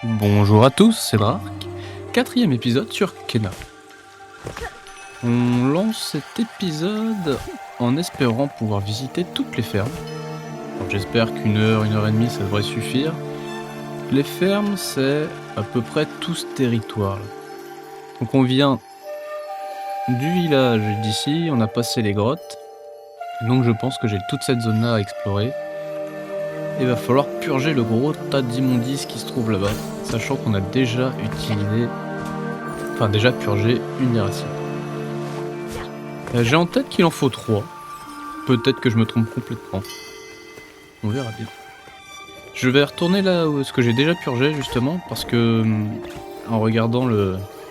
Bonjour à tous, c'est Drak. Quatrième épisode sur Kena. On lance cet épisode en espérant pouvoir visiter toutes les fermes. Alors, j'espère qu'une heure et demie ça devrait suffire. Les fermes, c'est à peu près tout ce territoire. Donc on vient du village d'ici, on a passé les grottes. Donc je pense que j'ai toute cette zone-là à explorer. Il va falloir purger le gros tas d'immondices qui se trouve là-bas, sachant qu'on a déjà purgé une des racines. J'ai en tête qu'il en faut 3. Peut-être que je me trompe complètement. On verra bien. Je vais retourner là où ce que j'ai déjà purgé justement, parce que en regardant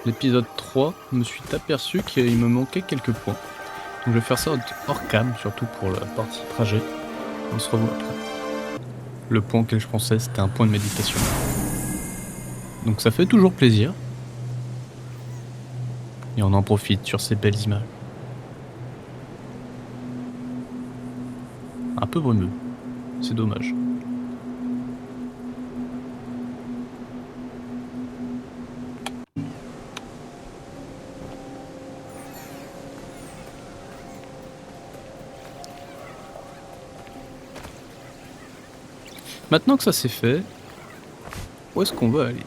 l'épisode 3, je me suis aperçu qu'il me manquait quelques points. Donc je vais faire ça hors cam, surtout pour la partie trajet. On se revoit après. Le point auquel je pensais, c'était un point de méditation. Donc ça fait toujours plaisir. Et on en profite sur ces belles images. Un peu brumeux. C'est dommage. Maintenant que ça c'est fait, où est-ce qu'on va aller?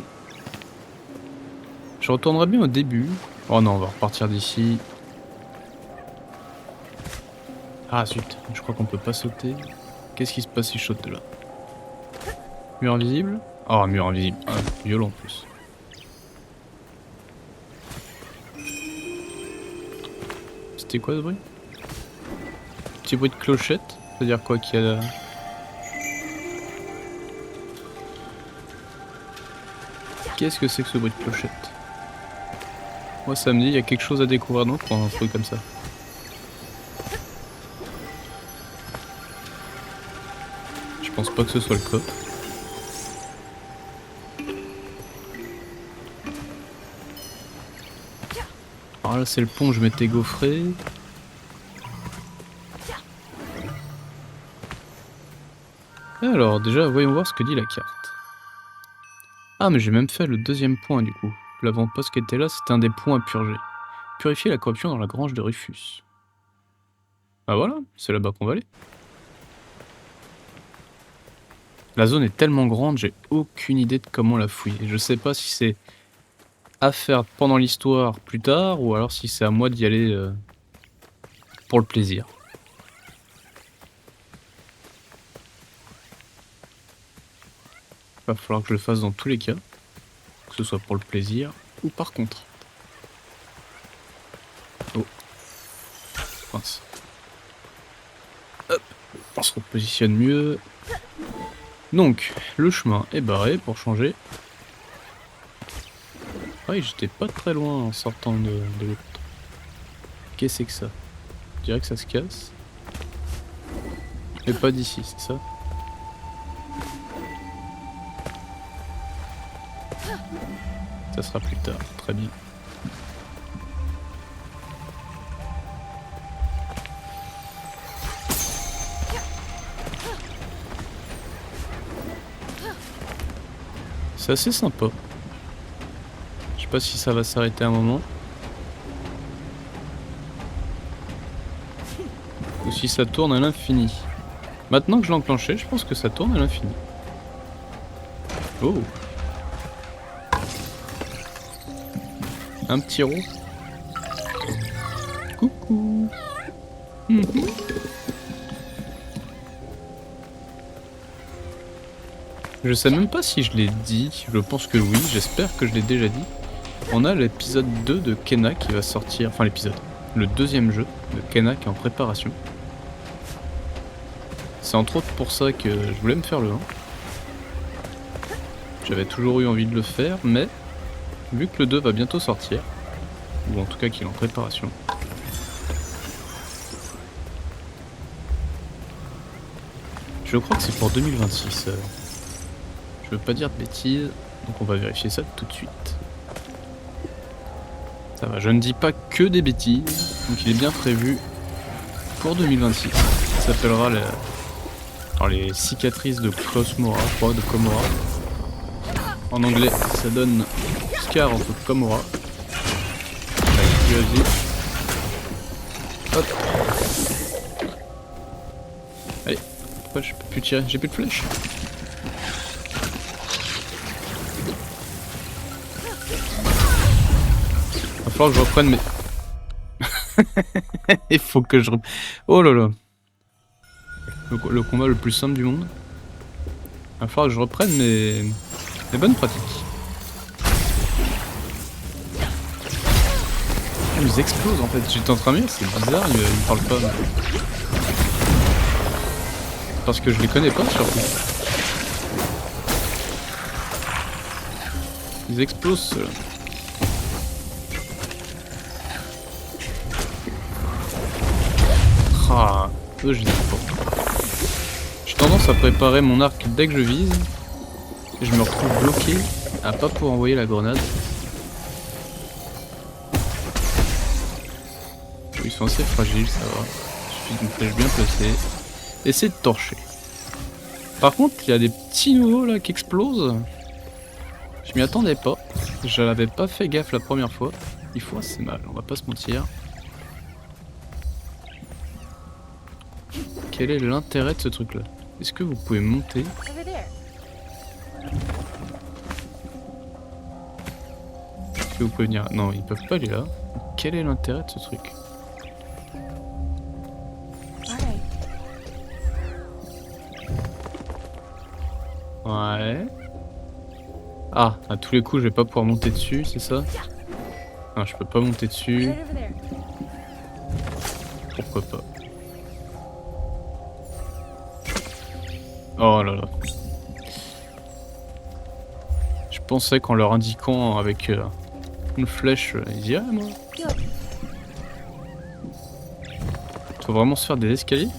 Je retournerai bien au début. Oh non, on va repartir d'ici. Ah zut, je crois qu'on peut pas sauter. Qu'est-ce qui se passe si je saute de là? Mur invisible? Oh, mur invisible. Ah, violent en plus. C'était quoi ce bruit? Petit bruit de clochette? C'est-à-dire quoi qu'il y a là? Qu'est-ce que c'est que ce bruit de clochette? Moi ça me dit il y a quelque chose à découvrir donc pour un truc comme ça. Je pense pas que ce soit le cas. Alors là c'est le pont où je m'étais gaufré. Alors déjà voyons voir ce que dit la carte. Ah mais j'ai même fait le deuxième point du coup. L'avant-poste qui était là c'était un des points à purger. Purifier la corruption dans la grange de Rufus. Ah voilà, c'est là-bas qu'on va aller. La zone est tellement grande, j'ai aucune idée de comment la fouiller. Je sais pas si c'est à faire pendant l'histoire plus tard, ou alors si c'est à moi d'y aller pour le plaisir. Va falloir que je le fasse dans tous les cas, que ce soit pour le plaisir ou par contre. Oh. Mince. Hop, on se repositionne mieux. Donc, le chemin est barré pour changer. Ouais, j'étais pas très loin en sortant de l'autre. Qu'est-ce que c'est que ça? Je dirais que ça se casse. Mais pas d'ici, c'est ça? Ça sera plus tard, très bien. C'est assez sympa. Je sais pas si ça va s'arrêter un moment. Ou si ça tourne à l'infini. Maintenant que je l'ai enclenché, je pense que ça tourne à l'infini. Oh! Un petit rond. Coucou! Je sais même pas si je l'ai dit, je pense que oui, j'espère que je l'ai déjà dit. On a l'épisode 2 de Kena qui va sortir, enfin le deuxième jeu de Kena qui est en préparation. C'est entre autres pour ça que je voulais me faire le 1. J'avais toujours eu envie de le faire, mais vu que le 2 va bientôt sortir, ou en tout cas qu'il est en préparation, je crois que c'est pour 2026. Je veux pas dire de bêtises, donc on va vérifier ça tout de suite. Ça va, je ne dis pas que des bêtises, donc il est bien prévu pour 2026. Ça s'appellera les cicatrices de Klaus Mora, je crois, de Komora. En anglais, ça donne Scar en Komura. Allez, vas-y. Hop. Allez, pourquoi je peux plus tirer? J'ai plus de flèches. Va falloir que je reprenne mes... Il faut que je... Oh là là. Le combat le plus simple du monde. Va falloir que je reprenne mes bonnes pratiques. Ils explosent en fait. J'étais en train de dire, c'est bizarre, ils me parlent pas. Parce que je les connais pas surtout. Ils explosent ceux-là. Ah, eux je les aime pas. J'ai tendance à préparer mon arc dès que je vise. Et je me retrouve bloqué à pas pouvoir envoyer la grenade. Ils sont assez fragiles, ça va. Il suffit d'une flèche bien placée. Essayer de torcher. Par contre, il y a des petits nouveaux là qui explosent. Je m'y attendais pas. Je n'avais pas fait gaffe la première fois. Il faut assez mal, on va pas se mentir. Quel est l'intérêt de ce truc là? Est-ce que vous pouvez monter? Est-ce que vous pouvez venir? Non, ils peuvent pas aller là. Quel est l'intérêt de ce truc? Ouais. Ah, à tous les coups, je vais pas pouvoir monter dessus, c'est ça? Non, je peux pas monter dessus. Pourquoi pas? Oh là là. Je pensais qu'en leur indiquant avec une flèche, ils diraient moi. Faut vraiment se faire des escaliers?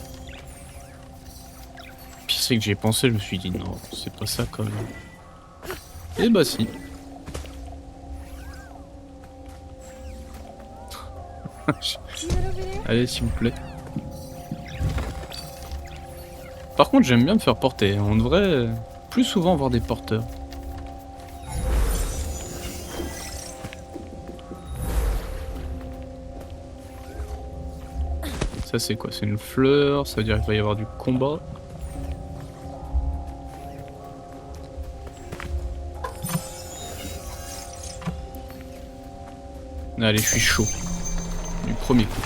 Puis c'est que j'y ai pensé, je me suis dit non, c'est pas ça quand même. Et bah si. Allez s'il vous plaît. Par contre j'aime bien me faire porter, on devrait plus souvent voir des porteurs. Ça c'est quoi? C'est une fleur, ça veut dire qu'il va y avoir du combat. Allez, je suis chaud. Du premier coup.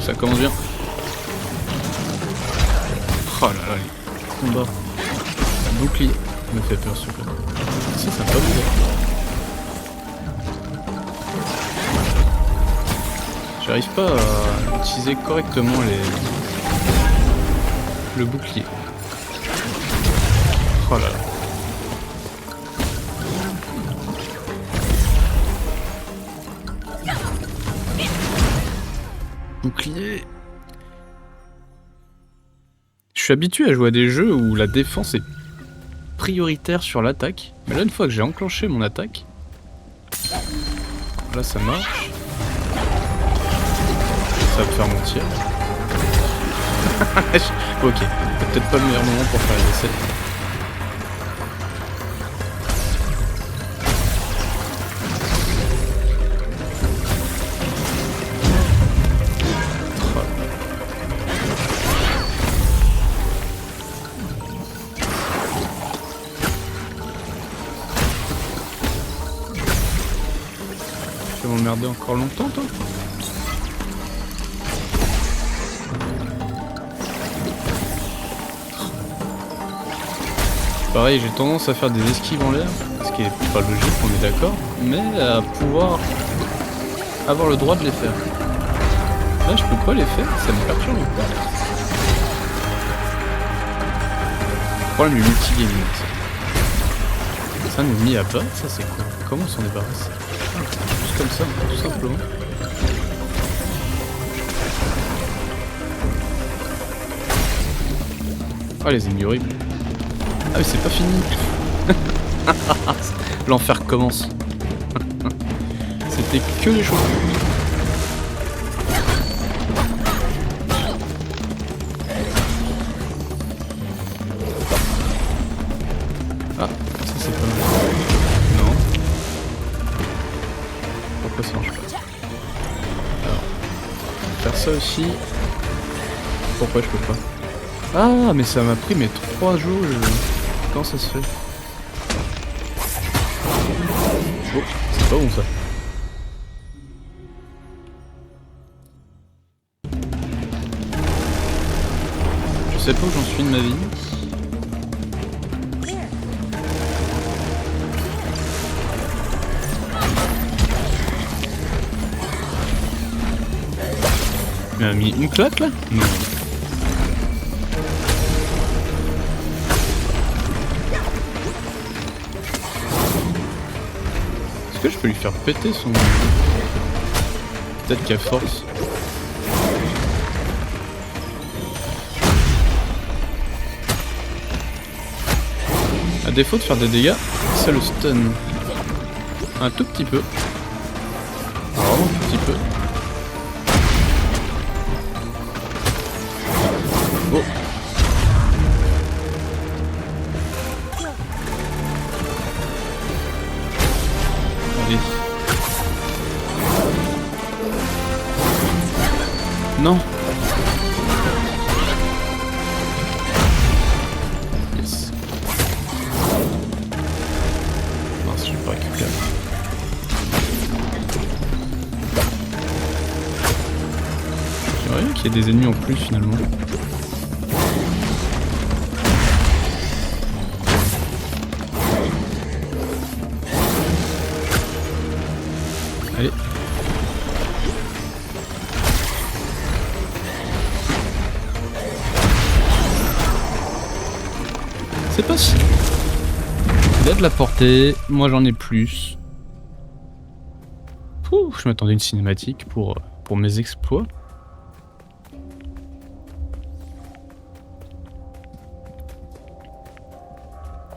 Ça commence bien. Oh là là, les combats. Un bouclier. Ça me fait peur ce truc là. Si, ça pas bien. J'arrive pas à utiliser correctement le bouclier. Oh là là. Bouclier. Je suis habitué à jouer à des jeux où la défense est prioritaire sur l'attaque. Mais là, une fois que j'ai enclenché mon attaque, là ça marche. Ça va me faire mentir. Ok, peut-être pas le meilleur moment pour faire les essais. Tu vas m'emmerder encore longtemps toi? Pareil, j'ai tendance à faire des esquives en l'air, ce qui est pas logique, on est d'accord, mais à pouvoir avoir le droit de les faire. Là, je peux pas les faire, ça me perturbe. Le problème du multigaming, ça nous mis à bas, ça c'est quoi? Comment on s'en débarrasse? Juste comme ça, tout simplement. Ah, les ennemis horribles. Ah mais c'est pas fini. L'enfer commence. C'était que les choses. Ah, ça c'est pas mal. Non. Pourquoi ça marche pas? Alors, faire ça aussi. Pourquoi je peux pas? Ah, mais ça m'a pris mes 3 jours. Comment ça se fait? Oh, c'est pas bon ça. Je sais pas où j'en suis de ma vie. Il m'a mis une claque là? Non. Est-ce que je peux lui faire péter son... Peut-être qu'à force. À défaut de faire des dégâts, ça le stun. Un tout petit peu. Vraiment un tout petit peu. Oh. Allez. Non. Yes. Mince, je vais pas récupérer. J'aimerais bien qu'il y ait des ennemis en plus finalement. Allez. C'est possible. Il a de la portée, moi j'en ai plus. Pouh, je m'attendais à une cinématique pour mes exploits.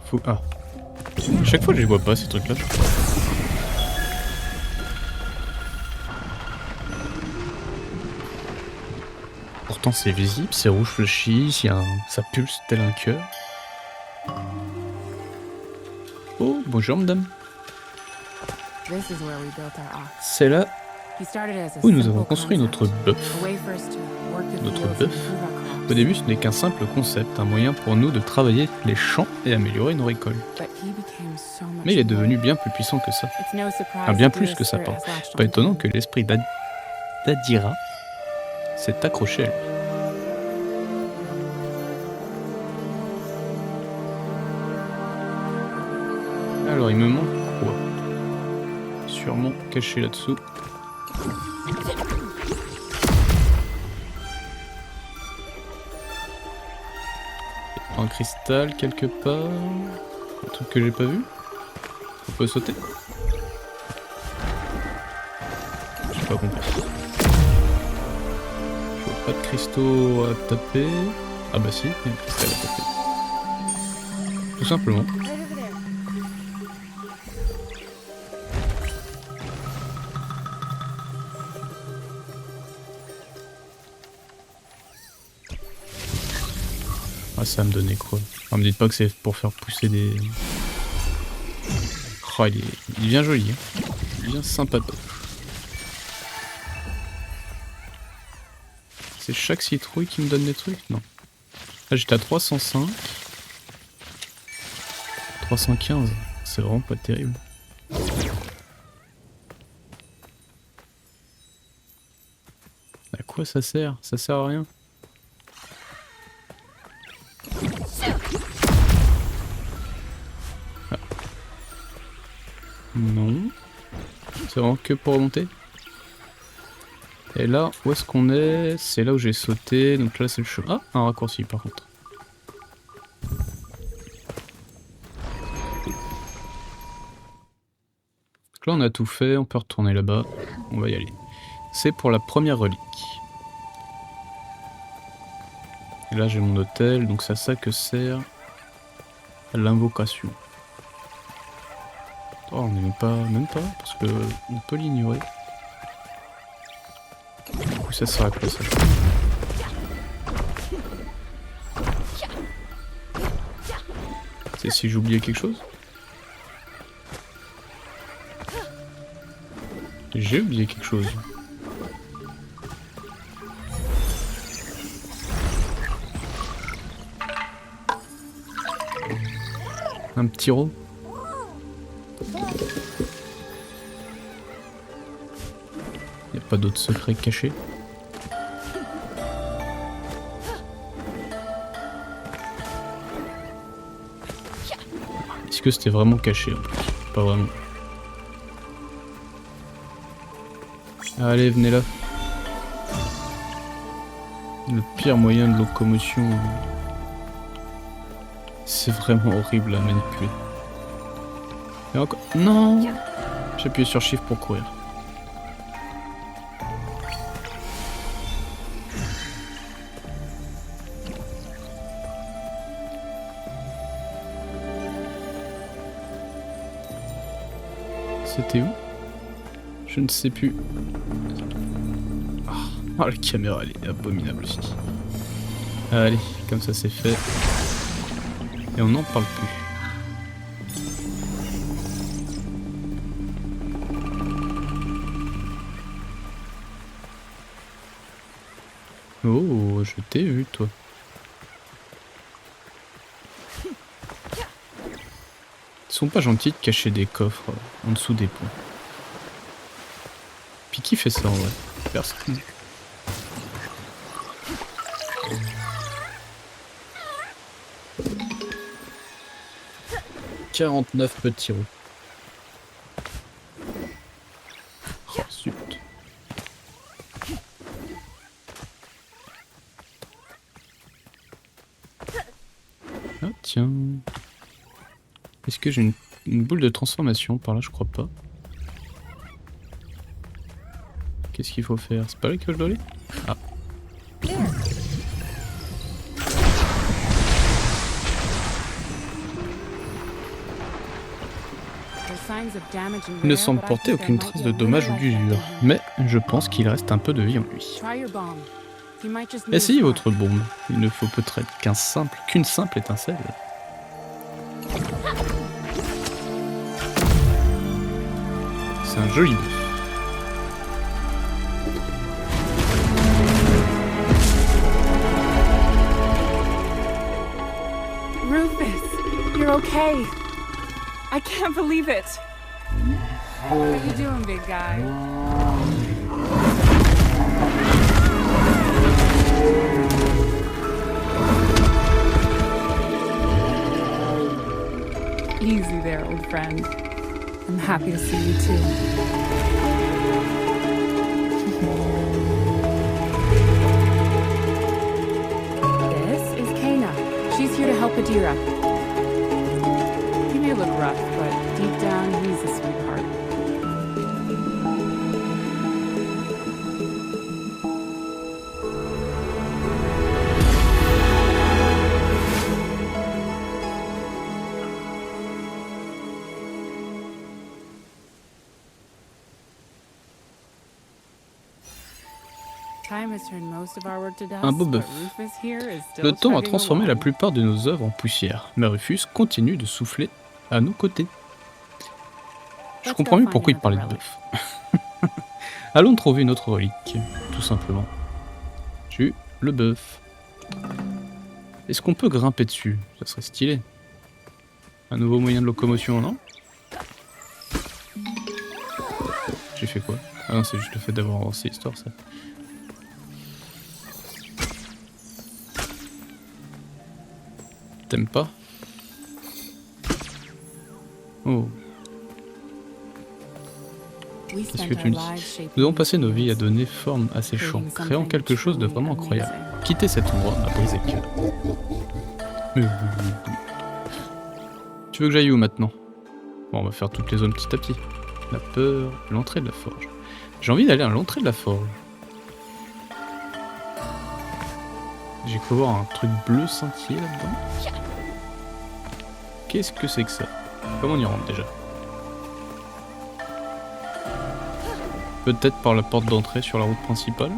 Faut... Ah. Chaque fois je les vois pas ces trucs là. Pourtant c'est visible, c'est rouge flashy, ça pulse tel un cœur. Oh, bonjour madame. C'est là où nous avons construit notre bœuf. Notre bœuf. Au début ce n'est qu'un simple concept, un moyen pour nous de travailler les champs et améliorer nos récoltes. Mais il est devenu bien plus puissant que ça. Enfin, bien plus que ça, pardon. Pas étonnant que l'esprit d'Adira s'est accroché à lui. Alors il me manque quoi? Sûrement caché là-dessous. Un cristal quelque part. Un truc que j'ai pas vu. On peut sauter. J'ai pas compris. Je vois pas de cristaux à taper. Ah bah si, il y a un cristal à taper. Tout simplement. Ah, ça va me donner quoi? Ah, me dites pas que c'est pour faire pousser des... Oh, il est bien joli, hein. Bien sympatoche. C'est chaque citrouille qui me donne des trucs? Non. Là j'étais à 305. 315. C'est vraiment pas terrible. À quoi ça sert? Ça sert à rien. Ah. Non. C'est vraiment que pour remonter. Et là, où est-ce qu'on est? C'est là où j'ai sauté, donc là c'est le chemin. Ah, un raccourci par contre. Donc là on a tout fait, on peut retourner là-bas. On va y aller. C'est pour la première relique. Et là j'ai mon hôtel, donc c'est à ça que sert l'invocation. Oh, on n'est même pas, parce que on peut l'ignorer. Du coup ça sert à quoi ça? C'est si j'ai oublié quelque chose? J'ai oublié quelque chose. Un petit rot. Y a pas d'autres secrets cachés. Est-ce que c'était vraiment caché en plus? Pas vraiment. Allez, venez là. Le pire moyen de locomotion. C'est vraiment horrible à manipuler. Et encore. Non! J'ai appuyé sur Shift pour courir. C'était où? Je ne sais plus. Oh, la caméra elle est abominable aussi. Allez, comme ça c'est fait. Et on n'en parle plus. Oh, je t'ai vu toi. Ils sont pas gentils de cacher des coffres en dessous des ponts. Puis qui fait ça en vrai? Personne. « 49 petits roues. » Oh, zut. Ah tiens. Est-ce que j'ai une boule de transformation par là? Je crois pas. Qu'est-ce qu'il faut faire? C'est pas là que je dois aller? Ah. Il ne semble porter aucune trace de dommage ou d'usure, mais je pense qu'il reste un peu de vie en lui. Essayez votre bombe, il ne faut peut-être qu'une simple étincelle. C'est un joli bœuf. Rufus, you're okay. I can't believe it. What are you doing, big guy? Easy there, old friend. I'm happy to see you too. This is Kena. She's here to help Adira. He may look rough, but deep down, he's a sweetheart. Un beau bœuf. Le temps a transformé la plupart de nos œuvres en poussière, mais Rufus continue de souffler à nos côtés. Je comprends mieux pourquoi il parlait de bœuf. Allons trouver une autre relique, tout simplement. J'ai eu le bœuf. Est-ce qu'on peut grimper dessus? Ça serait stylé. Un nouveau moyen de locomotion, non? J'ai fait quoi? Ah non, c'est juste le fait d'avoir avancé l'histoire, ça. T'aimes pas? Oh. Qu'est-ce que tu me dis? Nous avons passé nos vies à donner forme à ces champs, créant quelque chose de vraiment incroyable. Quitter cet endroit m'a brisé le cœur. Tu veux que j'aille où maintenant? Bon, on va faire toutes les zones petit à petit. La peur, l'entrée de la forge. J'ai envie d'aller à l'entrée de la forge. J'ai cru voir un truc bleu scintiller là-dedans. Qu'est-ce que c'est que ça? Comment on y rentre déjà? Peut-être par la porte d'entrée sur la route principale?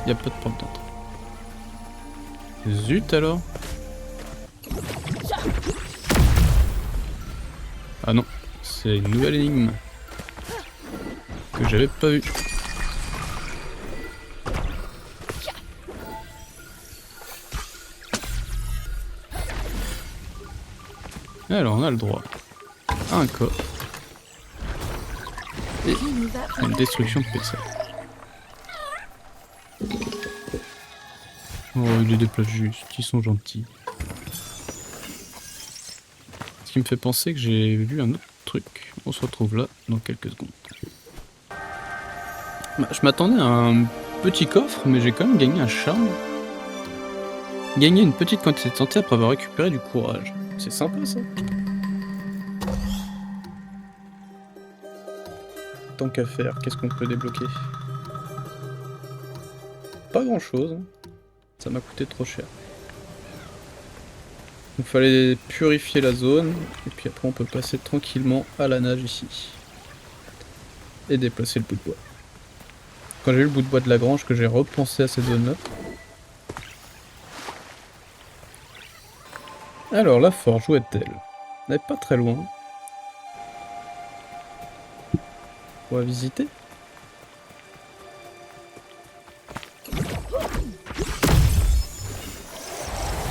Il n'y a pas de porte d'entrée. Zut alors! Ah non, c'est une nouvelle énigme que j'avais pas vue. Alors on a le droit à un coffre et à une destruction de PC. Oh, il les déplace juste, ils sont gentils. Ce qui me fait penser que j'ai vu un autre truc. On se retrouve là dans quelques secondes. Bah, je m'attendais à un petit coffre, mais j'ai quand même gagné un charme. Gagner une petite quantité de santé après avoir récupéré du courage. C'est sympa ça. Tant qu'à faire, qu'est-ce qu'on peut débloquer? Pas grand chose. Ça m'a coûté trop cher. Il fallait purifier la zone, et puis après on peut passer tranquillement à la nage ici. Et déplacer le bout de bois. Quand j'ai eu le bout de bois de la grange, que j'ai repensé à cette zone-là. Alors la forge, où est-elle? Elle n'est pas très loin. On va visiter.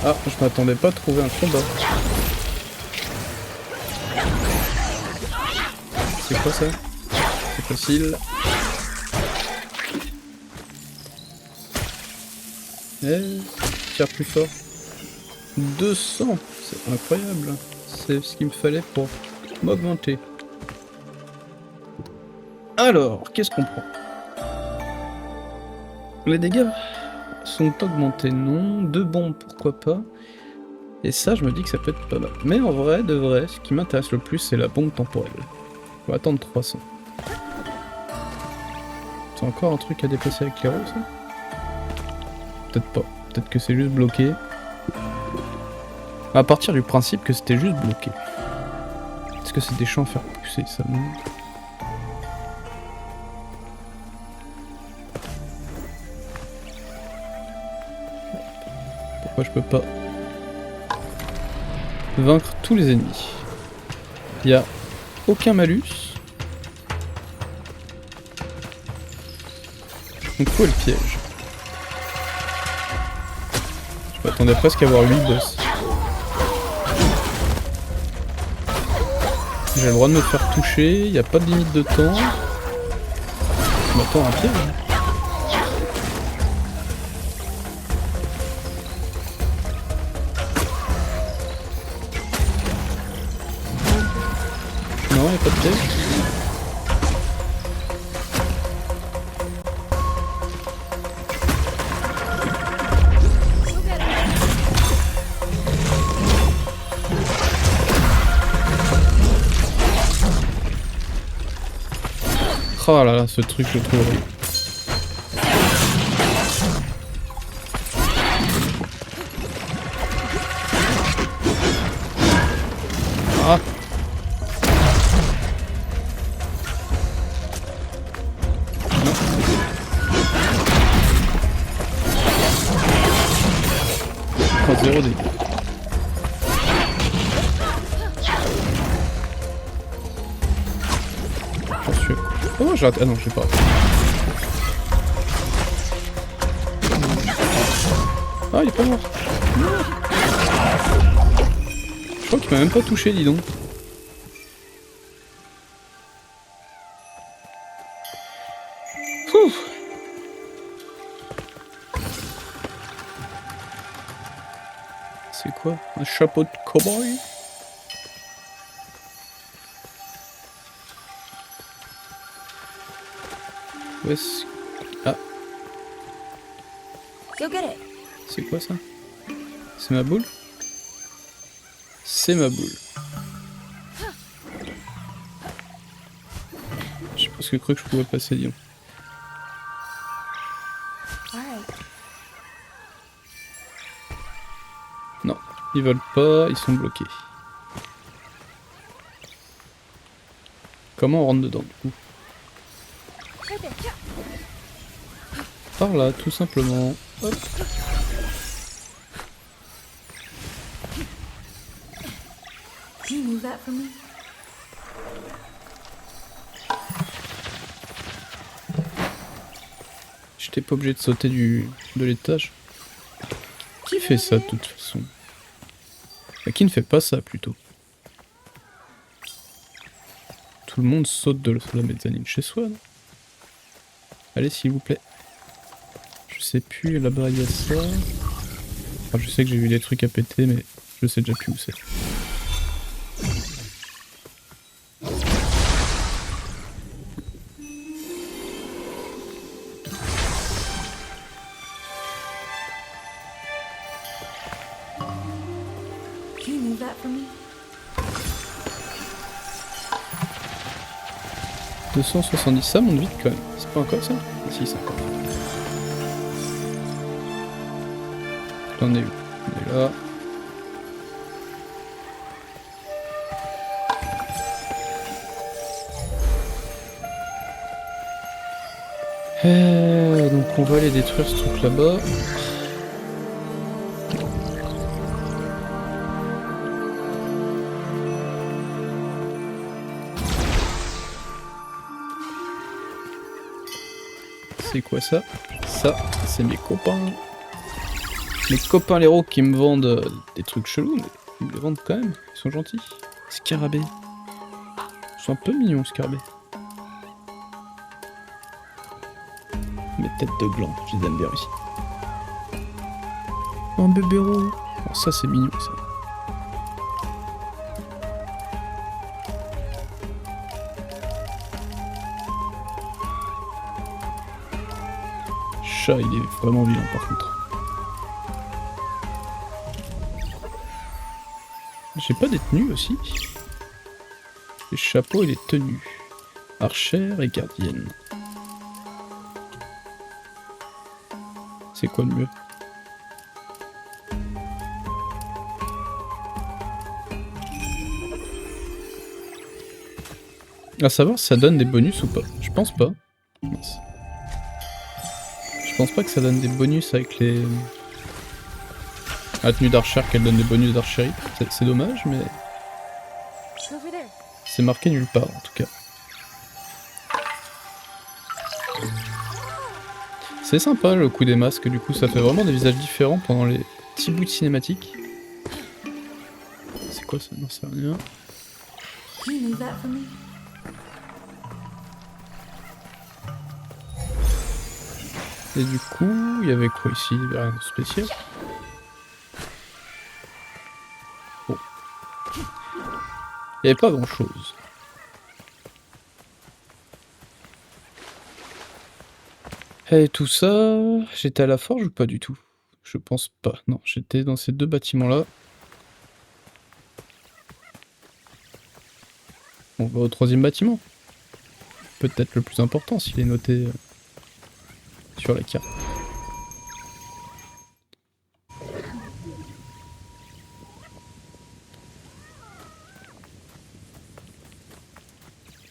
Ah, je m'attendais pas à trouver un combat. C'est quoi ça? C'est facile. Tire plus fort. 200, c'est incroyable. C'est ce qu'il me fallait pour m'augmenter. Alors, qu'est-ce qu'on prend? Les dégâts sont augmentés, non. 2 bombes, pourquoi pas. Et ça, je me dis que ça peut être pas mal. Mais en vrai, de vrai, ce qui m'intéresse le plus, c'est la bombe temporelle. On va attendre 300. C'est encore un truc à déplacer avec les roues, ça? Peut-être pas. Peut-être que c'est juste bloqué. À partir du principe que c'était juste bloqué. Est-ce que c'est des champs à faire pousser, ça? Pourquoi je peux pas vaincre tous les ennemis? Il n'y a aucun malus. Donc où est le piège? Je m'attendais presque à avoir 8 boss. J'ai le droit de me faire toucher, il n'y a pas de limite de temps. Je m'attends à un piège. Non, il n'y a pas de piège. Oh là là, ce truc, je le trouve horrible. Ah. Non. Oh, 0 dégâts. Oh, j'ai raté. Ah non, je sais pas. Ah, il est pas mort. Je crois qu'il m'a même pas touché, dis donc. Ouh. C'est quoi? Un chapeau de cow-boy? Où est-ce... Ah. C'est quoi ça? C'est ma boule? C'est ma boule. J'ai presque cru que je pouvais passer, disons. Non, ils veulent pas, ils sont bloqués. Comment on rentre dedans du coup? Par là, tout simplement. Hop. J'étais pas obligé de sauter de l'étage. Qui fait ça de toute façon? Qui ne fait pas ça plutôt? Tout le monde saute de la mezzanine chez soi, non? Allez, s'il vous plaît. Je sais plus, là-bas il y a ça. Enfin, je sais que j'ai vu des trucs à péter, mais je sais déjà plus où c'est. Can you move that for me? 270, ça monte vite quand même. C'est pas encore ça? Ah, si, c'est encore. On est où? On est là. Donc on va aller détruire ce truc là-bas. C'est quoi ça? Ça, c'est mes copains. Mes copains l'héros qui me vendent des trucs chelous, mais ils me les vendent quand même. Ils sont gentils. Scarabée. Ils sont un peu mignons, scarabée. Mes têtes de gland, je les aime bien aussi. Un bébé héros. Oh, ça, c'est mignon, ça. Chat, il est vraiment vilain par contre. J'ai pas des tenues aussi? Les chapeaux et les tenues. Archère et gardienne. C'est quoi le mieux? À savoir si ça donne des bonus ou pas. Je pense pas. Mince. Je pense pas que ça donne des bonus avec les... La tenue d'archère qu'elle donne des bonus d'archerie. C'est dommage, mais... C'est marqué nulle part, en tout cas. C'est sympa, le coup des masques, du coup, ça fait vraiment des visages différents pendant les petits bouts de cinématique. C'est quoi ça? Non, c'est rien. Can you move that for me? Et du coup, il y avait quoi ici? Il y avait rien de spécial. Bon. Il n'y avait pas grand chose. Et tout ça, j'étais à la forge ou pas du tout? Je pense pas. Non, j'étais dans ces deux bâtiments-là. On va au troisième bâtiment. Peut-être le plus important s'il est noté sur la carte.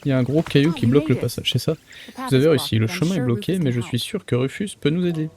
Il y a un gros caillou qui bloque le passage, c'est ça? Vous avez réussi, le chemin est bloqué, mais je suis sûr que Rufus peut nous aider.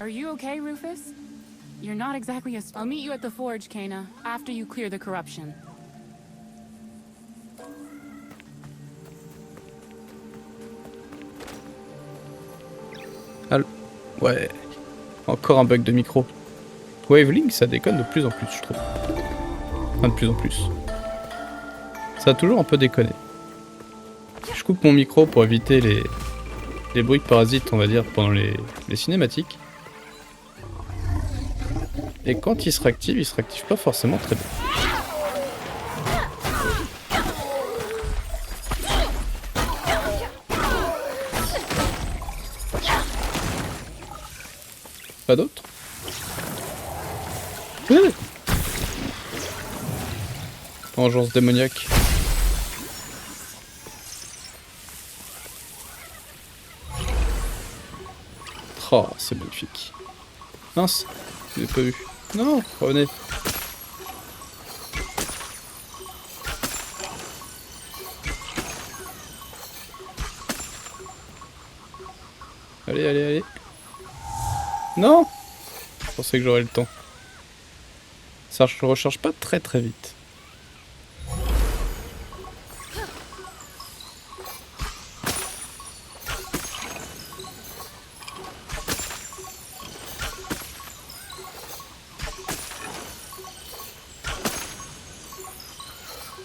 Are you okay, Rufus? You're not exactly a... I'll meet you at the forge, Kana, after you clear the corruption. Allô? Ouais. Encore un bug de micro. Wavelink, ça déconne de plus en plus, je trouve. Enfin, de plus en plus. Ça a toujours un peu déconné. Je coupe mon micro pour éviter les bruits parasites, on va dire, pendant les cinématiques. Et quand il se réactive pas forcément très bien. Pas d'autres? Ouais. Vengeance démoniaque. Oh, c'est magnifique. Mince, je l'ai pas vu. Non, revenez. Allez, allez, allez. Non! Je pensais que j'aurais le temps. Ça, je le recharge pas très très vite.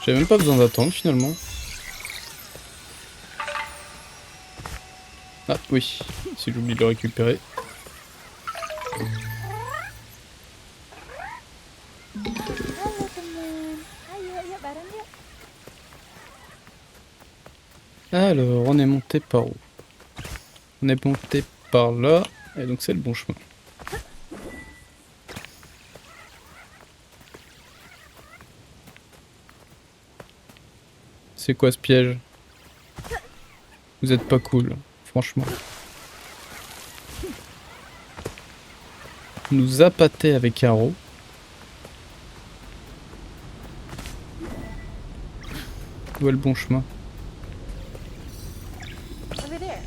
J'avais même pas besoin d'attendre finalement. Ah oui, si j'oublie de le récupérer. Alors, on est monté par où? On est monté par là, et donc c'est le bon chemin. C'est quoi ce piège? Vous êtes pas cool, franchement. Nous appâter avec Haro. Où est le bon chemin? Over there.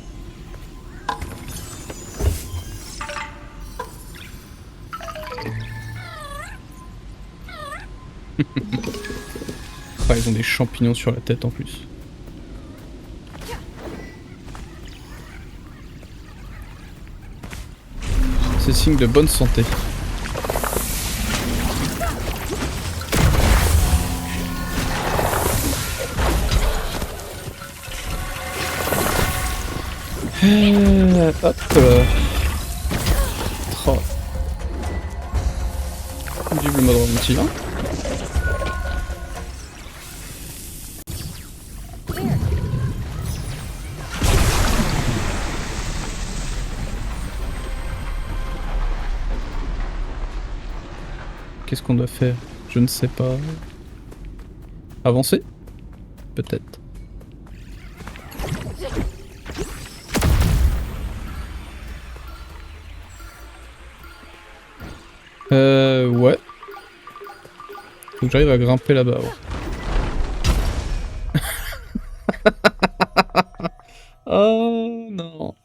Ah, ils ont des champignons sur la tête en plus. C'est signe de bonne santé. Hop là. Oh. Vive le mode ralenti, hein. Qu'est-ce qu'on doit faire? Je ne sais pas. Avancer? Peut-être. Ouais. Faut que j'arrive à grimper là-bas. Ouais. Oh non.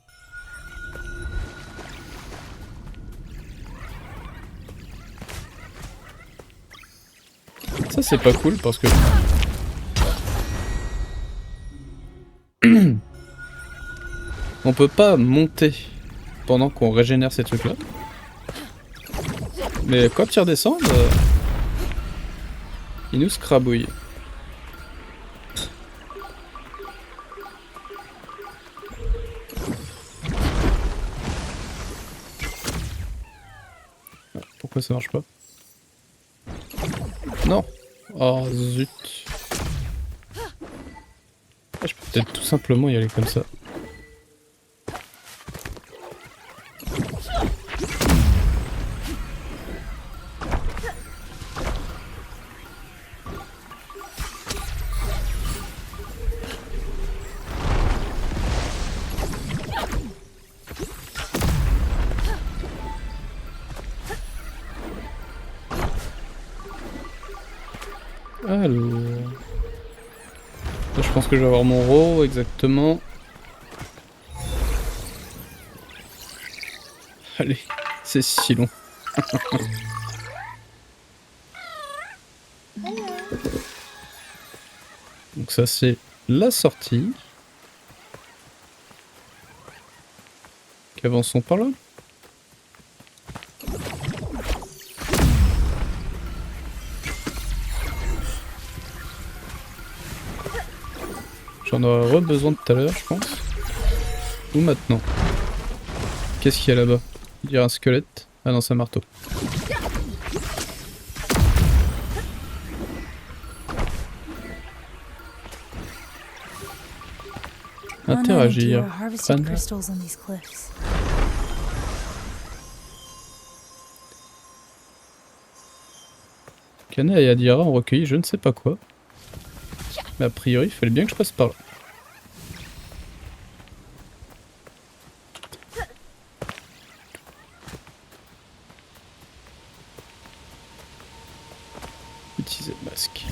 Ça c'est pas cool parce que... On peut pas monter pendant qu'on régénère ces trucs là. Mais quand ils redescendent, ils nous scrabouillent. Pourquoi ça marche pas? Non. Oh zut. Ah, je peux peut-être tout simplement y aller comme ça. Alors... Là, je pense que je vais avoir mon ro exactement. Allez, c'est si long. Donc ça c'est la sortie. Qu'avançons par là. J'en aurais besoin tout à l'heure, je pense. Ou maintenant. Qu'est-ce qu'il y a là-bas? Il y a un squelette. Ah non, c'est un marteau. Interagir. Fan. Kana et Adira ont recueilli je ne sais pas quoi. Mais a priori, il fallait bien que je passe par là. Utiliser le masque.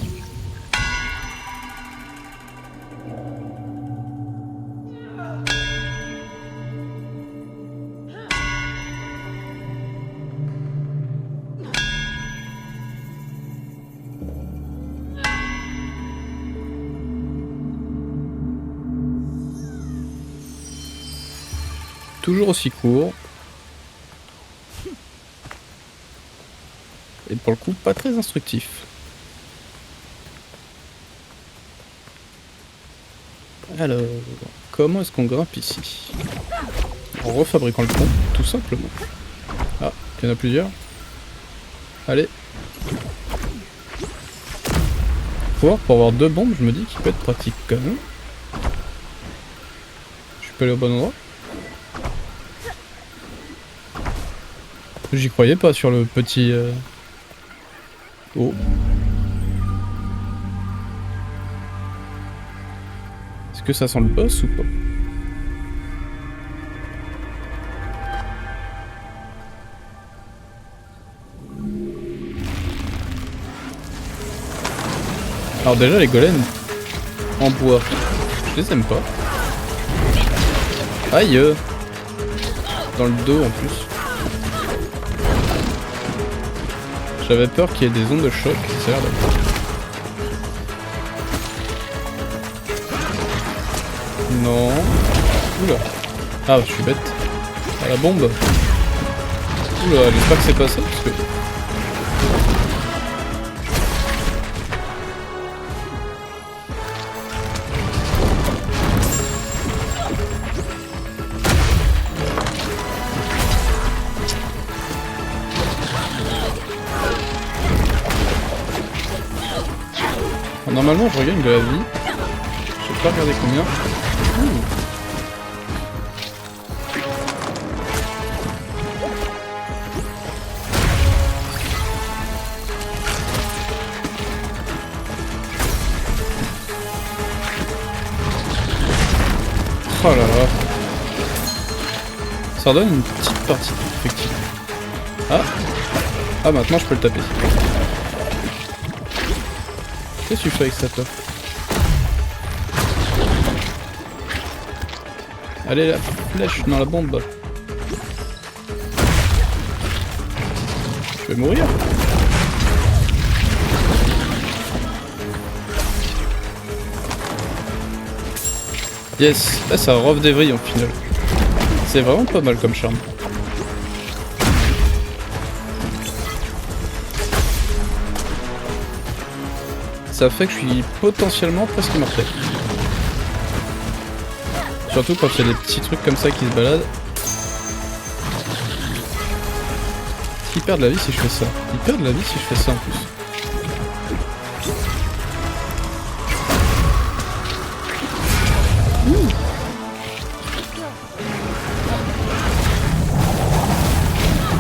Toujours aussi court. Et pour le coup, pas très instructif. Alors, comment est-ce qu'on grimpe ici? En refabriquant le pont, tout simplement. Ah, il y en a plusieurs. Allez. Pour avoir 2 bombes, je me dis qu'il peut être pratique quand même. Je peux aller au bon endroit? J'y croyais pas sur le petit... Oh. Est-ce que ça sent le boss ou pas? Alors déjà les golems en bois, je les aime pas. Aïe! Dans le dos en plus. J'avais peur qu'il y ait des ondes de choc, ça a l'air d'être. Non. Oula. Ah, je suis bête. Ah, la bombe. Oula, j'espère que c'est pas ça, parce que... Normalement je regagne de la vie. Je vais pas regarder combien. Oh là là. Ça redonne une petite partie, effectivement. Ah, maintenant je peux le taper. Qu'est-ce que tu fais avec ça, toi? Allez, la flèche dans la bombe. Je vais mourir. Yes, là ça rove des vrilles en final. C'est vraiment pas mal comme charme. Ça fait que je suis potentiellement presque mortel. Surtout quand il y a des petits trucs comme ça qui se baladent. Il perd de la vie si je fais ça. Il perd de la vie si je fais ça en plus.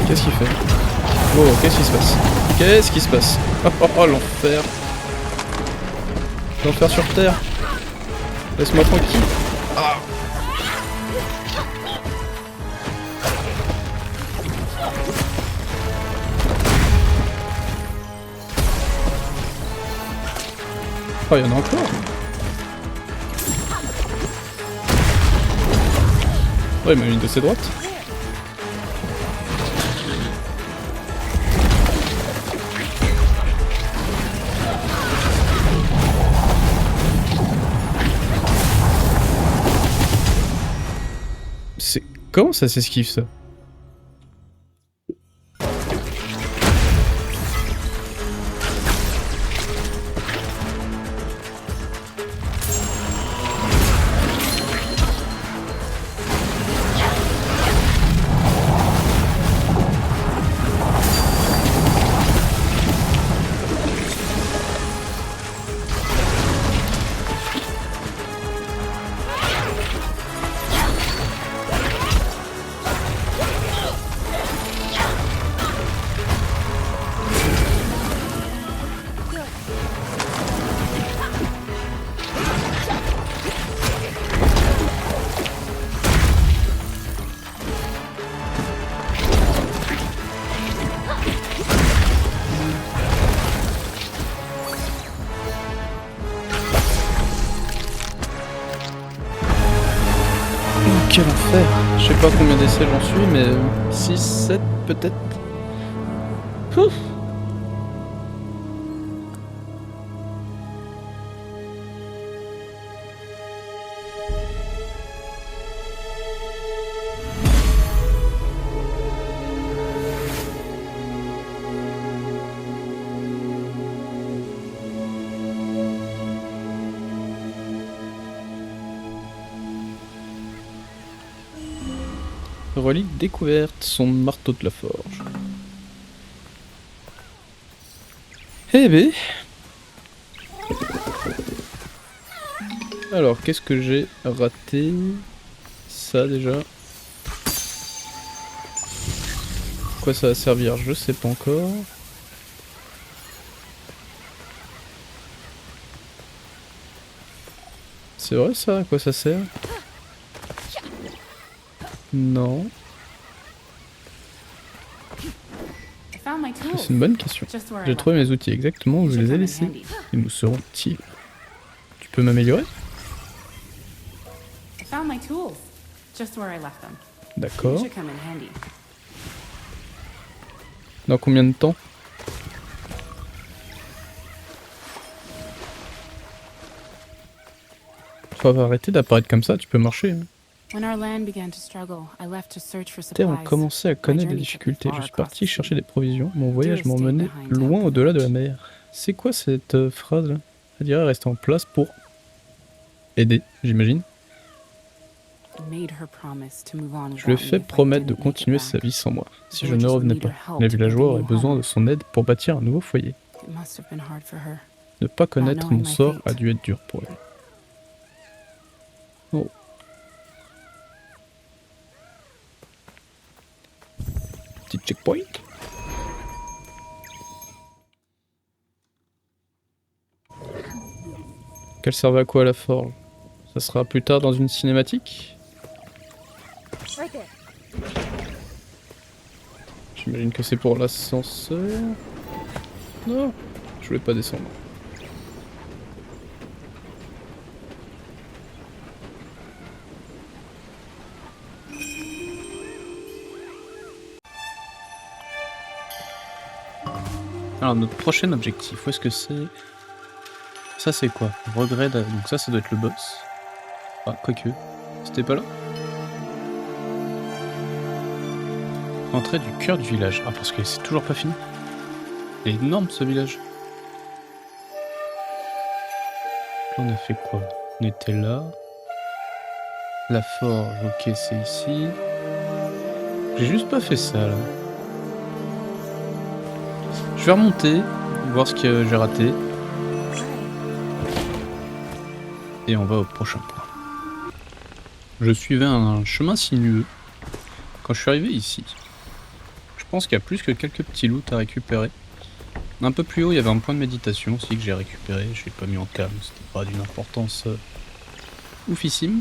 Qu'est-ce qu'il fait? Oh, qu'est-ce qui se passe? Qu'est-ce qui se passe? Oh, l'enfer! L'enfer sur terre! Laisse-moi tranquille! Ah. Oh, il y en a encore! Oh, il m'a mis une de ses droites! Comment ça s'esquive ça? Oh, quel enfer! Je sais pas combien d'essais j'en suis, mais 6, 7 peut-être. Pouf! Relique découverte, son marteau de la forge. Eh ben. Alors, qu'est-ce que j'ai raté? Ça déjà. Quoi ça va servir? Je sais pas encore. C'est vrai ça? À quoi ça sert? Non. I found my tools. C'est une bonne question. Just where I J'ai left trouvé them. mes outils exactement où je Should les ai come in laissés. handy. Ils nous seront-ils? Tu peux m'améliorer? I found my tools. Just where I left them. D'accord. Should come in handy. Dans combien de temps? Faut arrêter d'apparaître comme ça, tu peux marcher. Hein. When our land began to struggle, I left to search for Terre ont supplies. commencé à connaître des difficultés. Je suis parti chercher des provisions. Mon voyage m'a emmené loin au-delà de la mer. C'est quoi cette phrase là? Elle dirait rester en place pour aider, j'imagine. Je lui ai fait promettre de continuer sa vie sans moi, si je ne revenais pas. La villageoise aurait besoin de son aide pour bâtir un nouveau foyer. Ne pas connaître mon sort a dû être dur pour elle. Oh. Petit checkpoint. Qu'elle servait à quoi la forge? Ça sera plus tard dans une cinématique? J'imagine que c'est pour l'ascenseur. Non, je voulais pas descendre. Alors notre prochain objectif, où est-ce que c'est? Ça c'est quoi? Regret donc ça doit être le boss. Ah, quoique. C'était pas là? Entrée du cœur du village. Ah, parce que c'est toujours pas fini. Il est énorme ce village. Là, on a fait quoi? On était là. La forge, ok, c'est ici. J'ai juste pas fait ça là. Je vais remonter, voir ce que j'ai raté. Et on va au prochain point. Je suivais un chemin sinueux quand je suis arrivé ici. Je pense qu'il y a plus que quelques petits loots à récupérer. Un peu plus haut, il y avait un point de méditation aussi que j'ai récupéré. Je l'ai pas mis en cam, c'était pas d'une importance oufissime.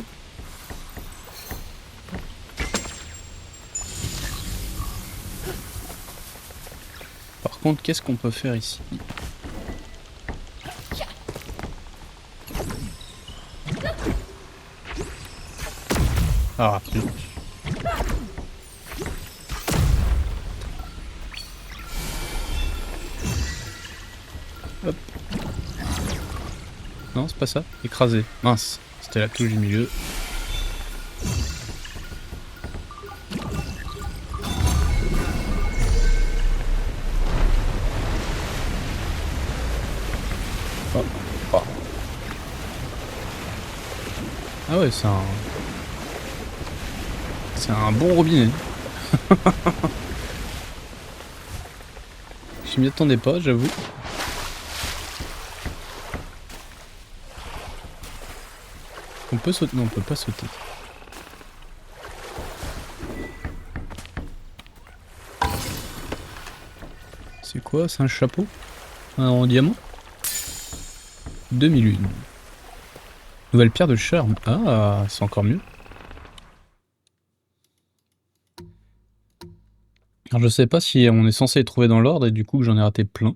Par contre, qu'est-ce qu'on peut faire ici? Ah, zut. Hop. Non, c'est pas ça. Écrasé. Mince. C'était la touche du milieu. Oh. Oh. Ah ouais, c'est un... C'est un bon robinet. Je m'y attendais pas, j'avoue. On peut sauter? Non, on peut pas sauter. C'est quoi? C'est un chapeau? En diamant? 2001. Nouvelle pierre de charme. Ah, c'est encore mieux. Alors je sais pas si on est censé les trouver dans l'ordre et du coup que j'en ai raté plein.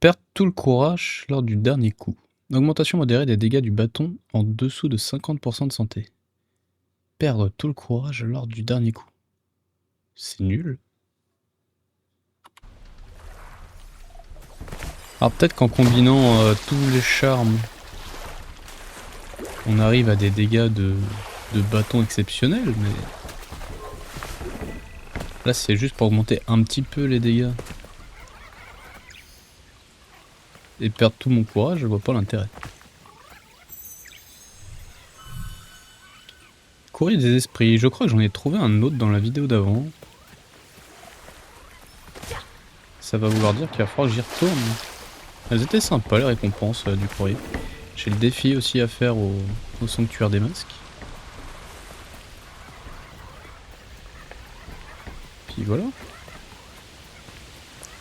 Perdre tout le courage lors du dernier coup. Augmentation modérée des dégâts du bâton en dessous de 50% de santé. perdre tout le courage lors du dernier coup. C'est nul. Alors peut-être qu'en combinant tous les charmes, on arrive à des dégâts de bâton exceptionnels, mais... Là c'est juste pour augmenter un petit peu les dégâts. Et perdre tout mon courage, je vois pas l'intérêt. Courrier des esprits, je crois que j'en ai trouvé un autre dans la vidéo d'avant. Ça va vouloir dire qu'il va falloir que j'y retourne. Elles étaient sympas les récompenses du courrier. J'ai le défi aussi à faire au sanctuaire des masques. Puis voilà.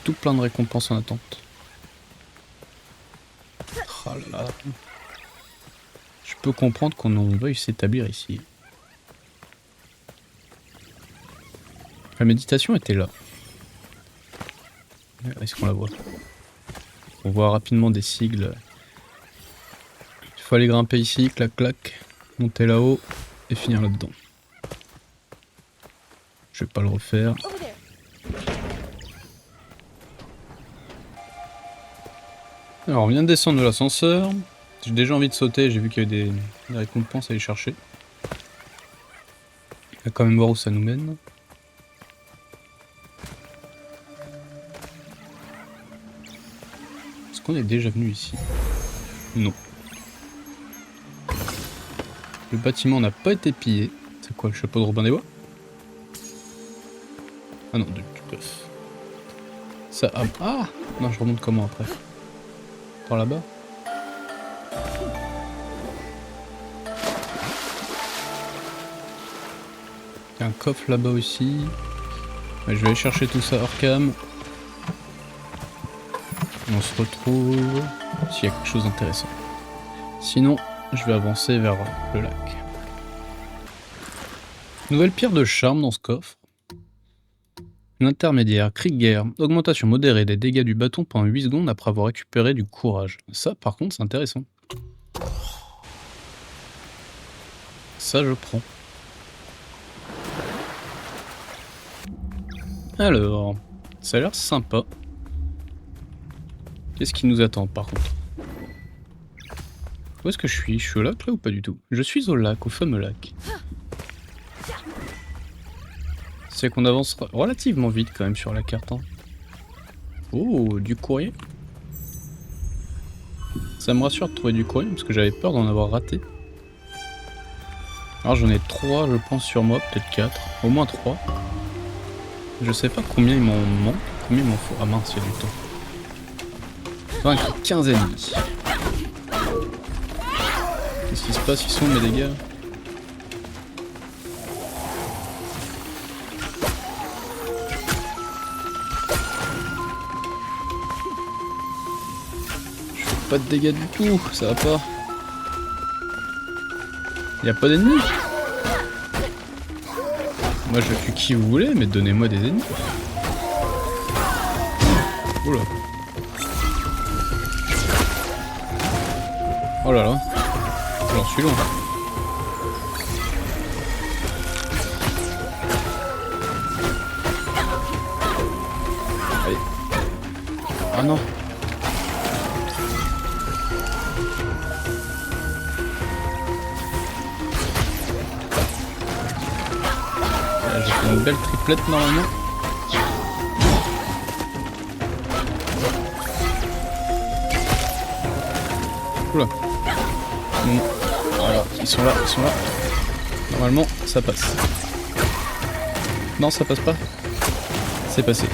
Tout plein de récompenses en attente. Oh là là. Je peux comprendre qu'on en veuille s'établir ici. La méditation était là. Est-ce qu'on la voit? On voit rapidement des sigles. Il faut aller grimper ici, clac clac, monter là-haut et finir là-dedans. Je vais pas le refaire. Alors on vient de descendre de l'ascenseur. J'ai déjà envie de sauter, j'ai vu qu'il y avait des récompenses à aller chercher. On va quand même voir où ça nous mène. Est-ce qu'on est déjà venu ici? Non. Le bâtiment n'a pas été pillé. C'est quoi, le chapeau de Robin des Bois? Ah non, du coffre. Ça... Ah non, je remonte comment après? Par là-bas? Il y a un coffre là-bas aussi. Ouais, je vais aller chercher tout ça hors cam. On se retrouve s'il y a quelque chose d'intéressant. Sinon, je vais avancer vers le lac. Nouvelle pierre de charme dans ce coffre. L'intermédiaire, cri de guerre, augmentation modérée des dégâts du bâton pendant 8 secondes après avoir récupéré du courage. Ça, par contre, c'est intéressant. Ça, je prends. Alors, ça a l'air sympa. Qu'est-ce qui nous attend, par contre? Où est-ce que je suis? Je suis au lac, là, ou pas du tout? Je suis au lac, au fameux lac. C'est qu'on avance relativement vite quand même sur la carte. Hein. Oh, du courrier. Ça me rassure de trouver du courrier parce que j'avais peur d'en avoir raté. Alors j'en ai 3 je pense sur moi, peut-être 4, au moins 3. Je sais pas combien il m'en manque, combien il m'en faut. Ah mince, il y a du temps. Vaincre 15 ennemis. Qu'est-ce qui se passe? Ils sont mes dégâts? Pas de dégâts du tout, ça va pas. Y'a pas d'ennemis. Moi je tue qui vous voulez, mais donnez-moi des ennemis. Oula. Oh là là. J'en suis loin. Allez. Ah non. Une belle triplette normalement. Oula. Voilà, ils sont là, ils sont là. Normalement, ça passe. Non, ça passe pas. C'est passé.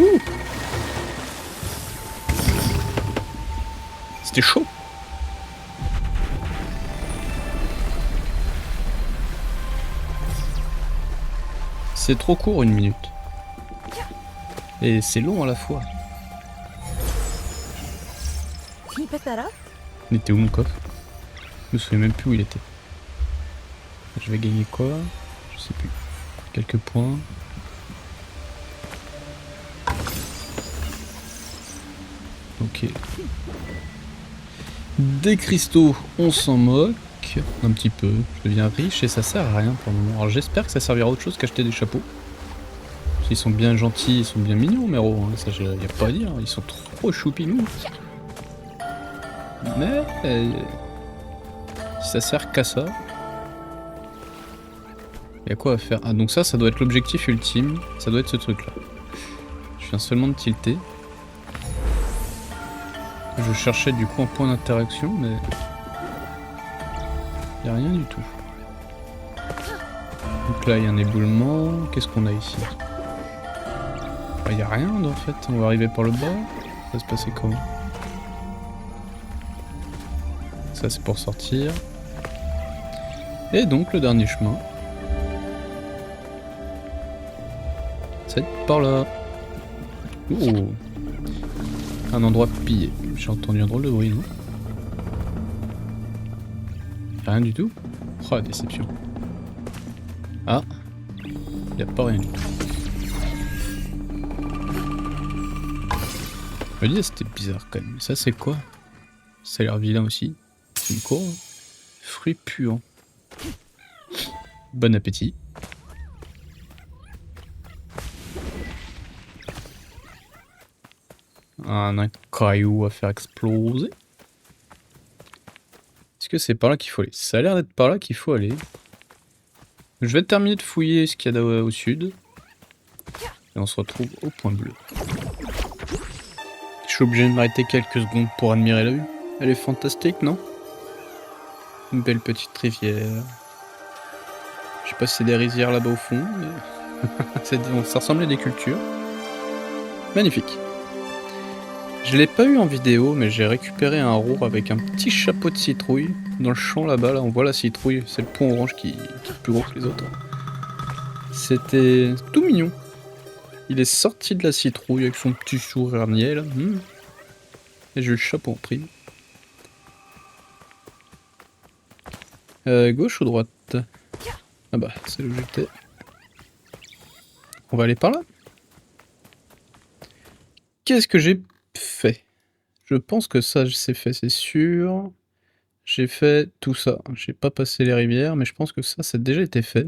Ouh. C'était chaud. C'est trop court, 1 minute. Et c'est long à la fois. Can you pick that up? Il était où mon coffre? Je me souviens même plus où il était. Je vais gagner quoi? Je sais plus. Quelques points. Ok. Des cristaux, on s'en moque. sympathique, un petit peu. Je deviens riche et ça sert à rien pour le moment. Alors j'espère que ça servira à autre chose qu'acheter des chapeaux. Ils sont bien gentils, ils sont bien mignons, Mero, hein, ça y a pas à dire, ils sont trop choupinous. Mais si ça sert qu'à ça, y a quoi à faire? Ah donc ça doit être l'objectif ultime, ça doit être ce truc là. Je viens seulement de tilter. Je cherchais du coup un point d'interaction, mais y a rien du tout. Donc là il y a un éboulement, qu'est-ce qu'on a ici? Il y a rien en fait, on va arriver par le bas, ça va se passer comment? Ça c'est pour sortir. Et donc le dernier chemin. C'est par là. Oh. Un endroit pillé. J'ai entendu un drôle de bruit, non? Rien du tout? Oh la déception. Ah. Y a pas rien du tout. Je me dis c'était bizarre quand même. Ça c'est quoi? Ça a l'air vilain aussi. C'est une courbe. Fruits puants. Bon appétit. Un caillou à faire exploser. Est-ce que c'est par là qu'il faut aller? Ça a l'air d'être par là qu'il faut aller. Je vais terminer de fouiller ce qu'il y a au sud. Et on se retrouve au point bleu. Je suis obligé de m'arrêter quelques secondes pour admirer la vue. Elle est fantastique, non? Une belle petite rivière. Je sais pas si c'est des rizières là-bas au fond, mais ça ressemble à des cultures. Magnifique. Je l'ai pas eu en vidéo, mais j'ai récupéré un roux avec un petit chapeau de citrouille. Dans le champ là-bas, là, on voit la citrouille. C'est le point orange qui est plus gros que les autres. C'était tout mignon. Il est sorti de la citrouille avec son petit sourire niais là. Et j'ai eu le chapeau en prime. Gauche ou droite? Ah bah, c'est là où j'étais. On va aller par là. Qu'est-ce que j'ai fait? Je pense que ça, c'est fait, c'est sûr. J'ai fait tout ça. J'ai pas passé les rivières, mais je pense que ça a déjà été fait.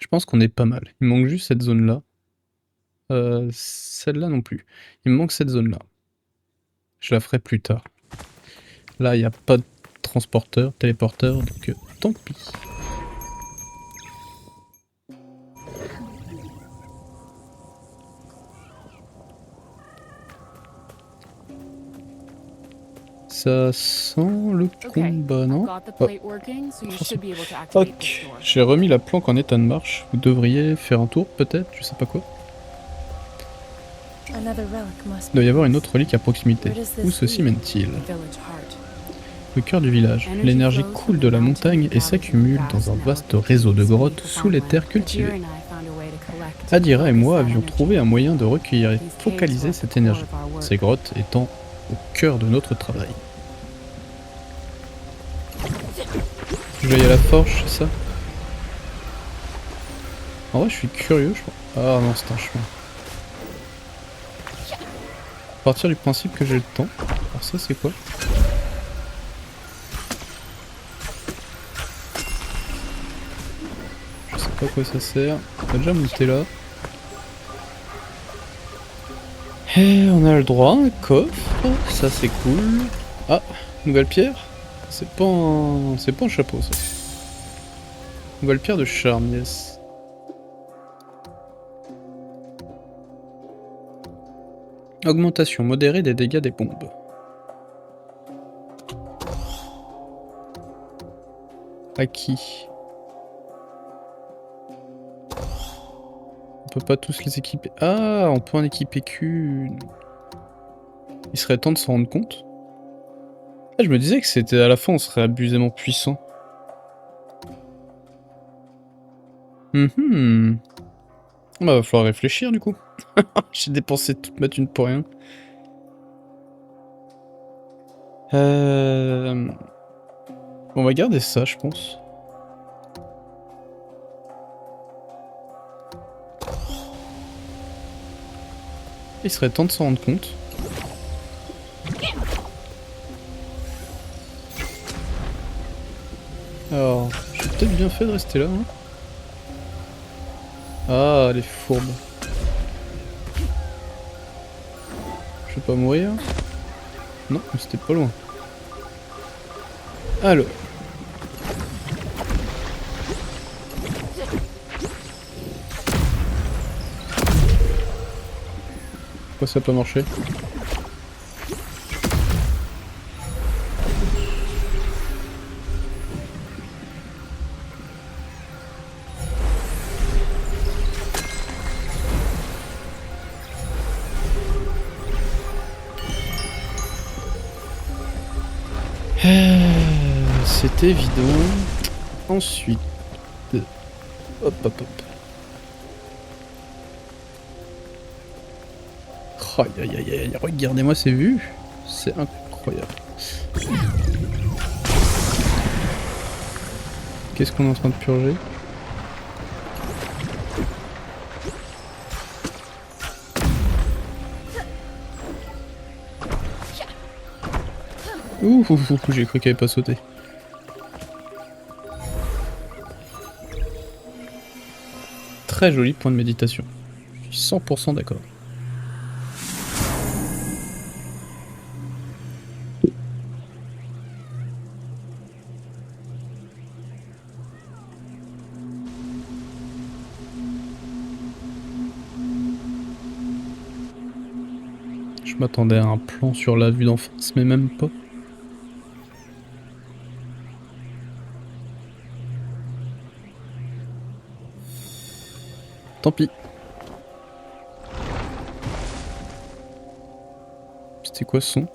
Je pense qu'on est pas mal. Il me manque juste cette zone-là. Celle-là non plus. Il me manque cette zone-là. Je la ferai plus tard. Là, il n'y a pas de transporteur, téléporteur, donc tant pis. Ça sent le combat, non? Ok, j'ai remis la planque en état de marche. Vous devriez faire un tour, peut-être, je sais pas quoi. Il doit y avoir une autre relique à proximité. Où ceci mène-t-il? Le cœur du village. L'énergie coule de la montagne et s'accumule dans un vaste réseau de grottes sous les terres cultivées. Adira et moi avions trouvé un moyen de recueillir et focaliser cette énergie, ces grottes étant au cœur de notre travail. Je vais y aller à la forge, c'est ça? En vrai, je suis curieux, je crois. Ah non, c'est un chemin. À partir du principe que j'ai le temps. Alors ça, c'est quoi? Je sais pas à quoi ça sert. On a déjà monté là. Et on a le droit à un coffre. Ça, c'est cool. Ah, nouvelle pierre. C'est pas un chapeau, ça. Nouvelle pierre de charme, yes. Augmentation modérée des dégâts des bombes. Acquis. On peut pas tous les équiper. Ah, on peut en équiper qu'une. Il serait temps de s'en rendre compte. Ah, je me disais que c'était à la fin on serait abusément puissant. Bah, va falloir réfléchir du coup. J'ai dépensé toute ma thune pour rien. On va garder ça, je pense. Il serait temps de s'en rendre compte. Alors, j'ai peut-être bien fait de rester là. Hein. Ah, les fourbes. Je vais pas mourir. Non, mais c'était pas loin. Alors. Pourquoi ça a pas marché? C'est évident. Ensuite... Hop hop hop. Aïe aïe aïe aïe, regardez-moi ces vues. C'est incroyable. Qu'est-ce qu'on est en train de purger? Ouh, j'ai cru qu'elle avait pas sauté. Très joli point de méditation. Je suis 100% d'accord. Je m'attendais à un plan sur la vue d'en face, mais même pas. Tant pis. C'était quoi ce son?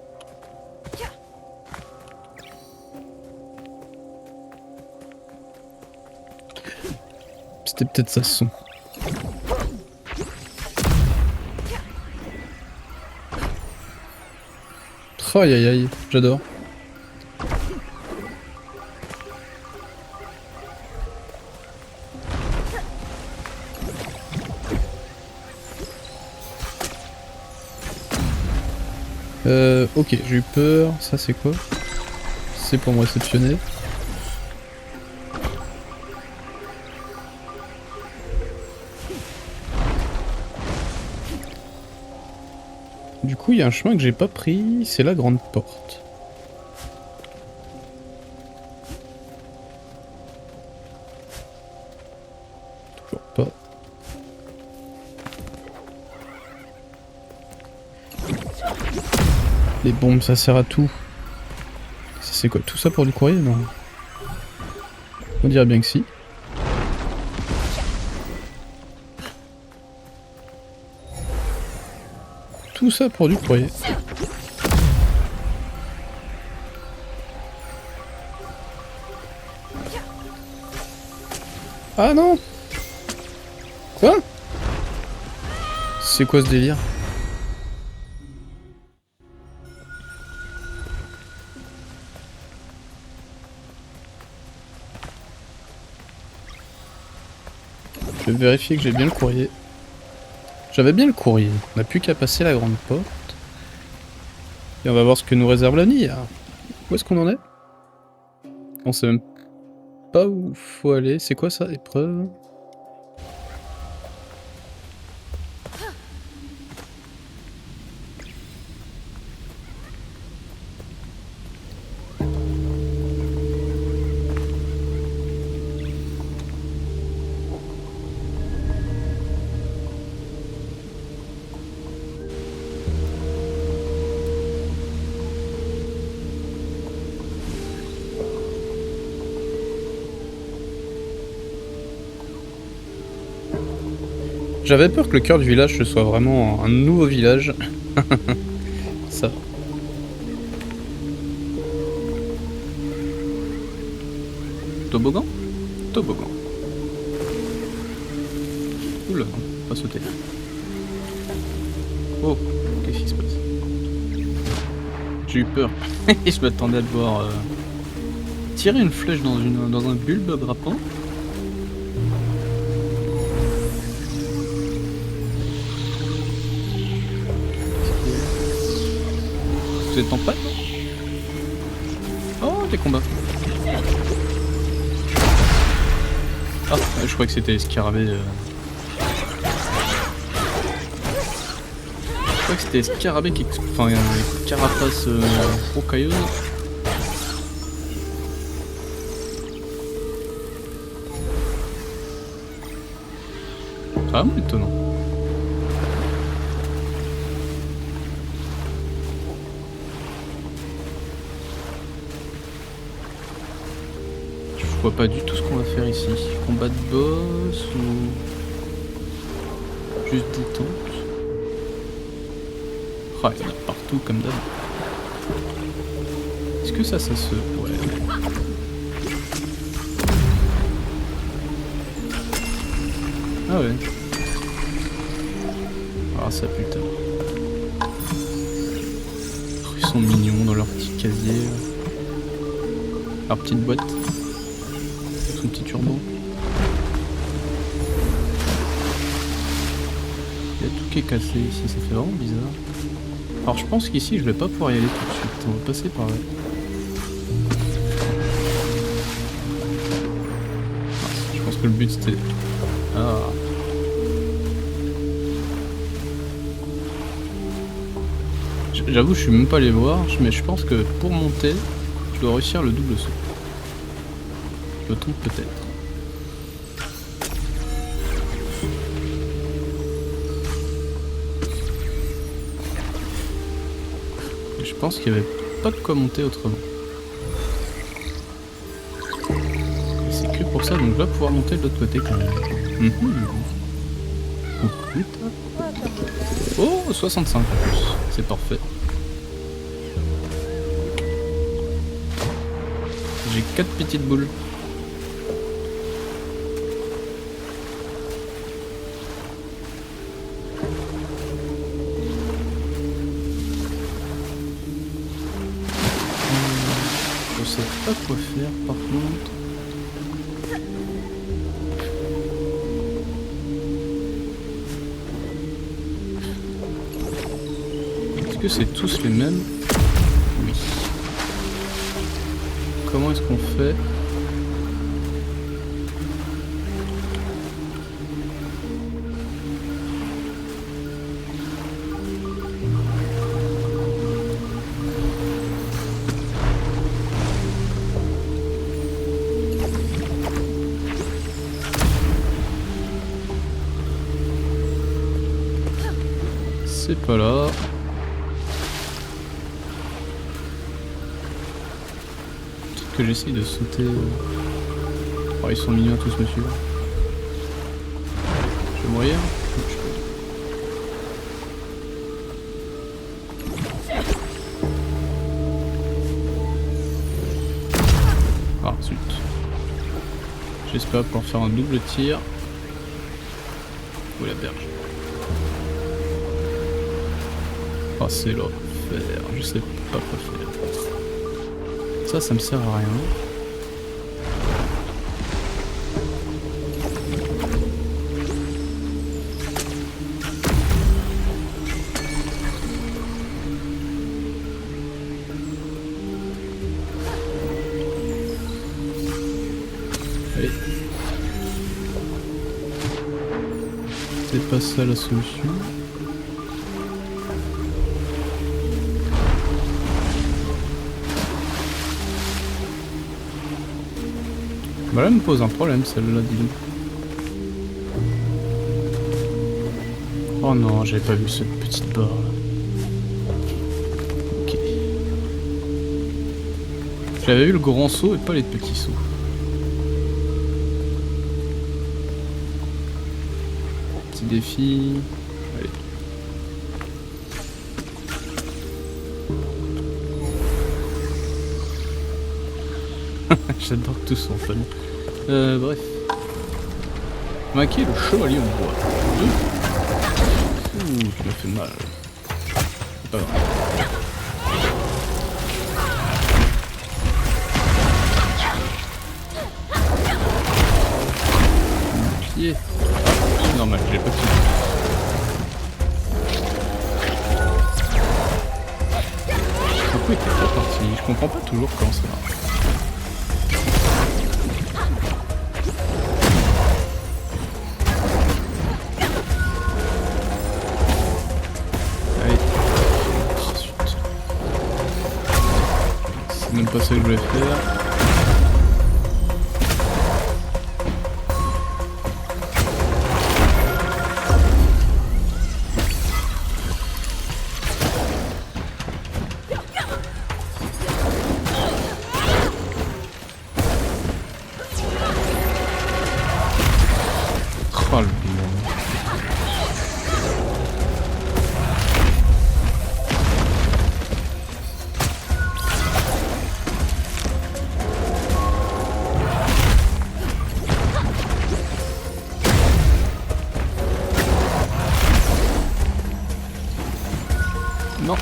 C'était peut-être ça ce son. Aïe aïe aïe, j'adore. Ok, j'ai eu peur. Ça c'est quoi? C'est pour me réceptionner. Du coup, il y a un chemin que j'ai pas pris, c'est la grande porte. Toujours pas. Les bombes, ça sert à tout. Ça c'est quoi? Tout ça pour du courrier? Non. On dirait bien que si. Tout ça pour du courrier. Ah non! Quoi? C'est quoi ce délire? Je vais vérifier que j'ai bien le courrier. J'avais bien le courrier. On n'a plus qu'à passer la grande porte. Et on va voir ce que nous réserve l'avenir. Où est-ce qu'on en est? On sait même pas où faut aller. C'est quoi ça, épreuve? J'avais peur que le cœur du village ce soit vraiment un nouveau village. Ça. Toboggan? Toboggan. Oula, non, pas sauter. Oh, qu'est-ce qui se passe? J'ai eu peur. Je m'attendais à devoir tirer une flèche dans un bulbe grappant. Vous êtes en panne? Oh, des combats. Ah, je crois que c'était les scarabées. Je crois que c'était les scarabées qui... Enfin, les carapaces rocailleuses. Ah, mais étonnant. Je vois pas du tout ce qu'on va faire ici. Combat de boss ou... juste détente. Ah, il y en a partout comme d'hab. Est-ce que ça se... Ouais. Ah ouais. Ah ça putain. Oh, ils sont mignons dans leur petit casier. Leur petite boîte. Avec son petit turban. Il y a tout qui est cassé ici, ça fait vraiment bizarre. Alors je pense qu'ici je vais pas pouvoir y aller tout de suite, on va passer par là. Ah, je pense que le but c'était... Ah. J'avoue je suis même pas allé voir, mais je pense que pour monter, je dois réussir le double saut. Je me trompe peut-être. Je pense qu'il n'y avait pas de quoi monter autrement. Et c'est que pour ça, donc je dois pouvoir monter de l'autre côté quand même. Oh putain. Oh 65 en plus, c'est parfait. J'ai 4 petites boules. Je sais pas quoi faire par contre. Est-ce que c'est tous les mêmes? Oui. Comment est-ce qu'on fait? C'est pas là. Peut-être que j'essaye de sauter. Oh, ils sont mignons tous, monsieur. Je vais mourir. Ah, zut. J'espère pouvoir faire un double tir. Où est la berge? Oh, c'est l'enfer, je sais pas quoi faire. Ça me sert à rien. Allez. C'est pas ça la solution. Bah là, elle me pose un problème, celle-là, dis donc. Oh non, j'avais pas vu cette petite barre là. Ok. J'avais vu le grand saut et pas les petits sauts. Petit défi. Allez. J'adore tout son fun. Bref. Maquer le chevalier en bois. Ouh, tu m'as fait mal. C'est pas grave. Pied. Ah, c'est normal, j'ai pas de pied. Pourquoi il était pas parti? Je comprends pas toujours comment ça marche. pas ça que je voulais faire. Oh le bidon. Non.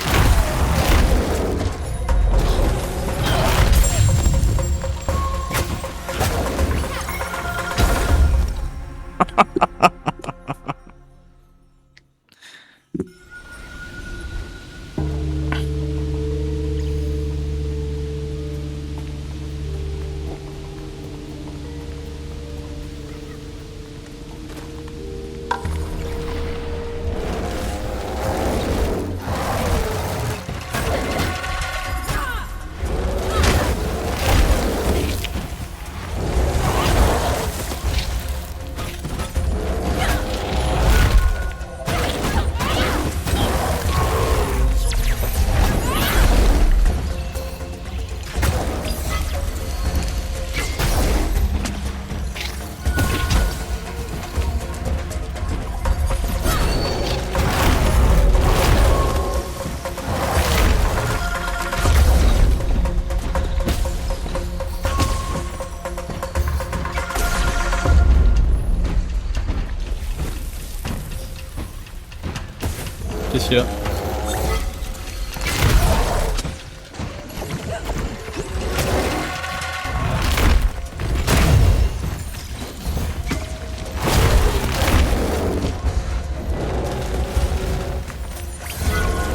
Qu'est-ce qu'il y a?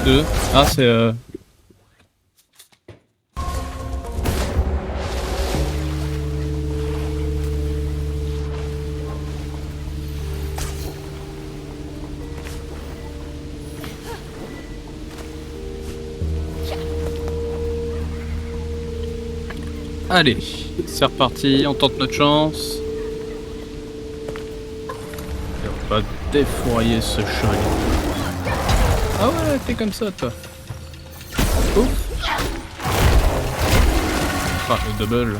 Deux. Ah c'est Allez, c'est reparti, on tente notre chance. Et on va défourailler ce chevalier. Ah ouais, t'es comme ça toi. Ouf. Ah, le double.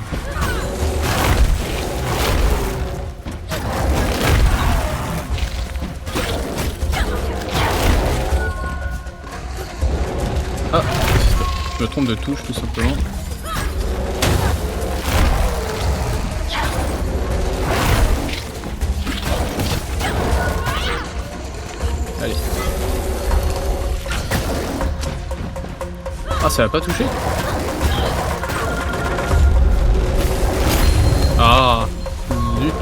Ah, je me trompe de touche tout simplement. Allez. Ah, ça va pas toucher? Ah, zut.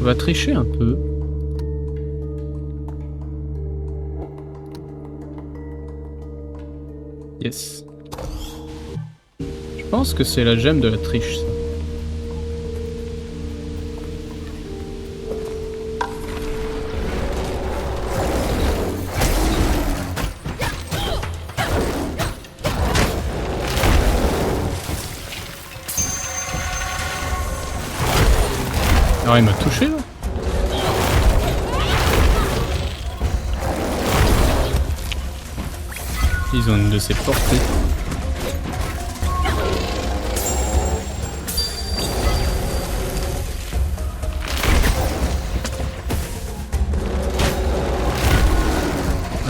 On va tricher un peu. Yes. Je pense que c'est la gemme de la triche, ça. Alors il m'a touché là. Ils ont une de ces portées.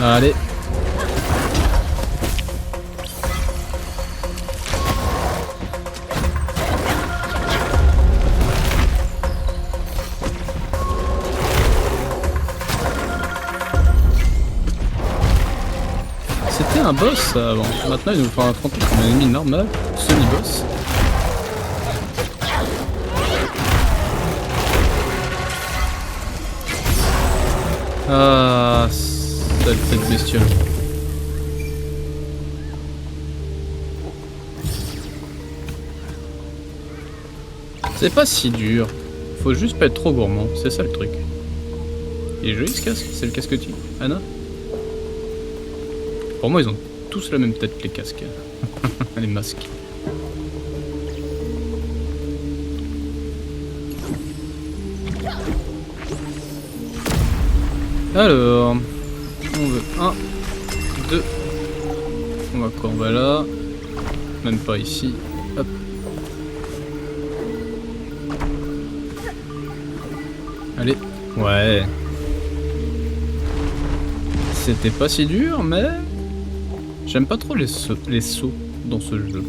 Allez. C'était un boss ça, avant. Maintenant il nous faut affronter comme un ennemi normal, semi-boss. Ah, sale tête bestiole. C'est pas si dur. Faut juste pas être trop gourmand, c'est ça le truc. Il est joli ce casque, c'est le casque tu Anna. Pour moi ils ont tous la même tête les casques. Les masques. Alors, on veut 1, 2. On va quoi? On va là. Même pas ici. Hop. Allez. Ouais. C'était pas si dur, mais j'aime pas trop les sauts dans ce jeu.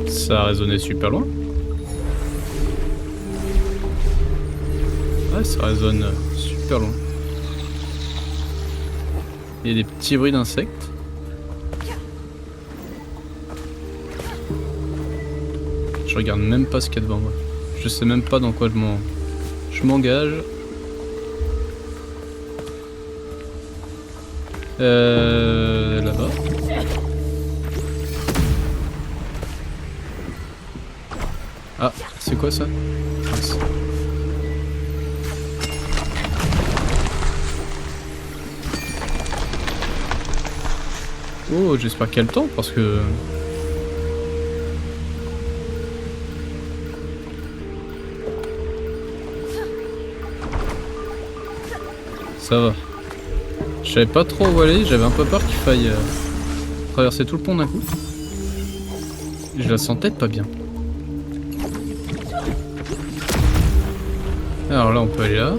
Ça a résonné super loin. Ouais, ça résonne super loin. Il y a des petits bruits d'insectes. Je regarde même pas ce qu'il y a devant moi. Je sais même pas dans quoi je m'engage. Là-bas. Ah, c'est quoi ça? Mince. Oh, j'espère qu'il y a le temps parce que... Ça va. Je savais pas trop où aller, j'avais un peu peur qu'il faille traverser tout le pont d'un coup. Je la sentais pas bien. Alors là on peut aller là.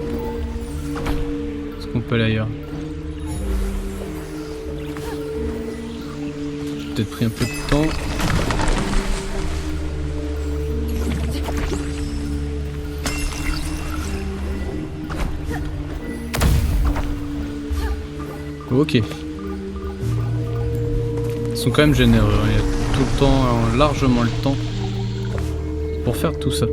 Est-ce qu'on peut aller ailleurs? J'ai peut-être pris un peu de temps. Ok. Ils sont quand même généreux, il y a tout le temps, largement le temps pour faire tout ça.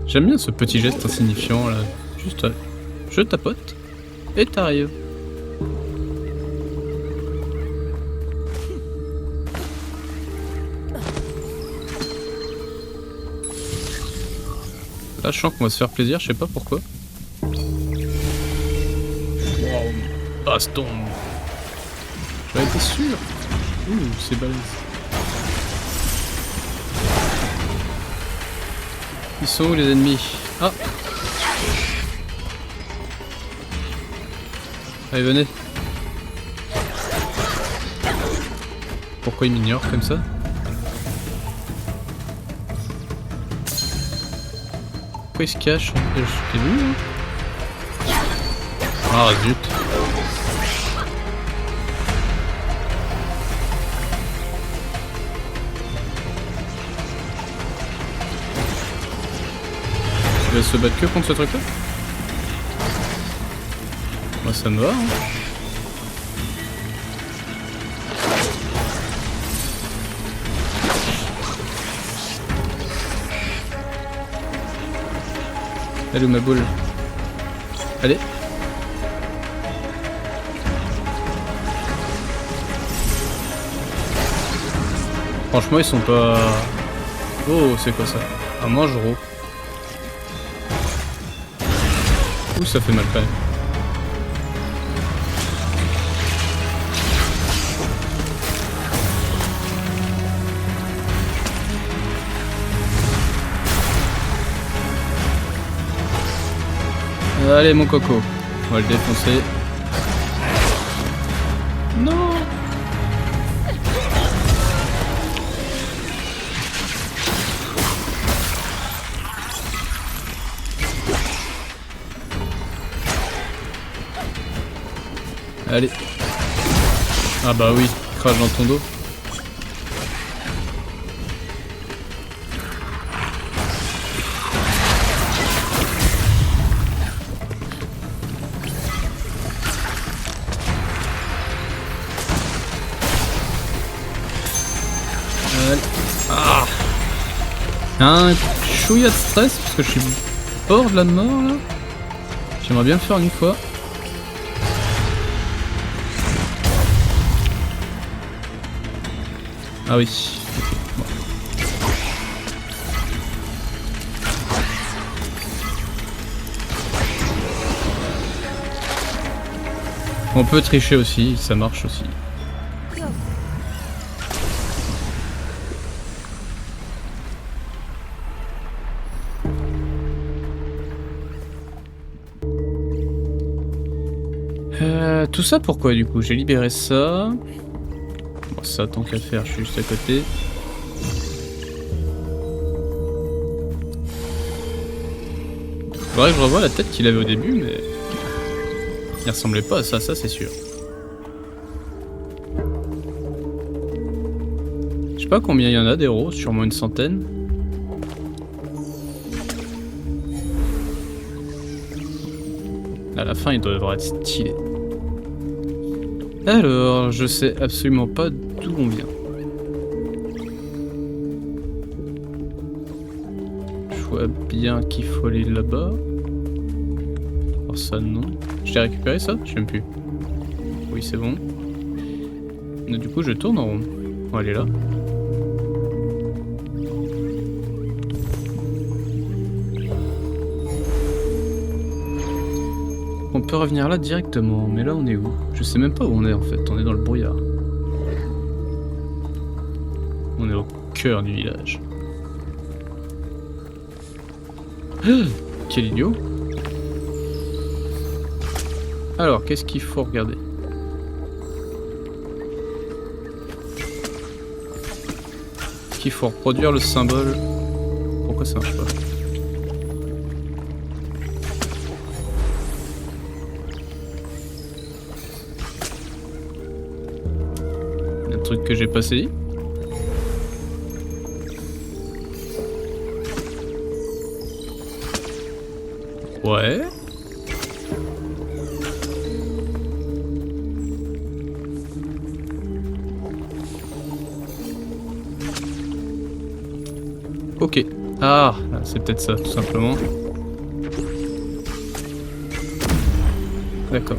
J'aime bien ce petit geste insignifiant là, juste je tapote et t'arrives. Là je sens qu'on va se faire plaisir, je sais pas pourquoi. Wow. Baston. J'avais été sûr. Ouh, c'est balèze. Ils sont où les ennemis? Ah! Allez, venez. Pourquoi ils m'ignorent comme ça? Pourquoi ils se cachent? Je t'ai vu, hein? Ah, zut! Il va se battre que contre ce truc là? Moi ça me va hein. Elle est où ma boule? Allez. Franchement ils sont pas... Oh c'est quoi ça? Un mangereau. Ouh, ça fait mal quand même. Allez mon coco, on va le défoncer. Non. Allez. Ah bah oui, crache dans ton dos. Allez. Ah. Un chouïa de stress parce que je suis bord de la mort là. J'aimerais bien le faire une fois. Ah oui. Okay. Bon. On peut tricher aussi, ça marche aussi. Tout ça pourquoi du coup? J'ai libéré ça. Bon, ça tant qu'à faire, je suis juste à côté. Faudrait que je revoie la tête qu'il avait au début, mais il ressemblait pas à ça, ça c'est sûr. Je sais pas combien il y en a des héros, sûrement une centaine. À la fin, il devrait être stylé. Alors, je sais absolument pas d'où on vient. Je vois bien qu'il faut aller là-bas. Alors ça, non. Je l'ai récupéré ça? Je sais même plus. Oui, c'est bon. Mais du coup, je tourne en rond. On va aller là. On peut revenir là directement, mais là on est où? Je sais même pas où on est en fait, on est dans le brouillard. On est au cœur du village. Quel idiot! Alors, qu'est-ce qu'il faut regarder? Est-ce qu'il faut reproduire le symbole? Pourquoi ça marche pas? Truc que j'ai passé. Ouais. Ok. Ah, c'est peut-être ça, tout simplement. D'accord.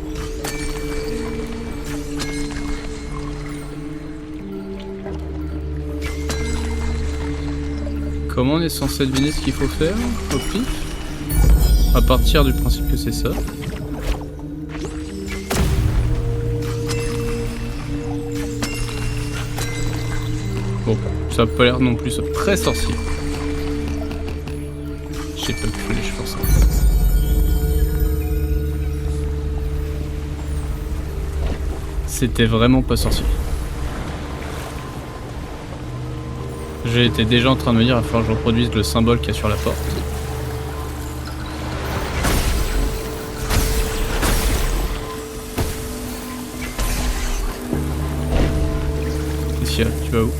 Comment on est censé deviner ce qu'il faut faire au pif? À partir du principe que c'est ça. Bon, ça a pas l'air non plus très sorcier. Je sais pas qu'il faut les cheveux ça. C'était vraiment pas sorcier. J'étais déjà en train de me dire, il va falloir que je reproduise le symbole qu'il y a sur la porte. Ici, tu vas où?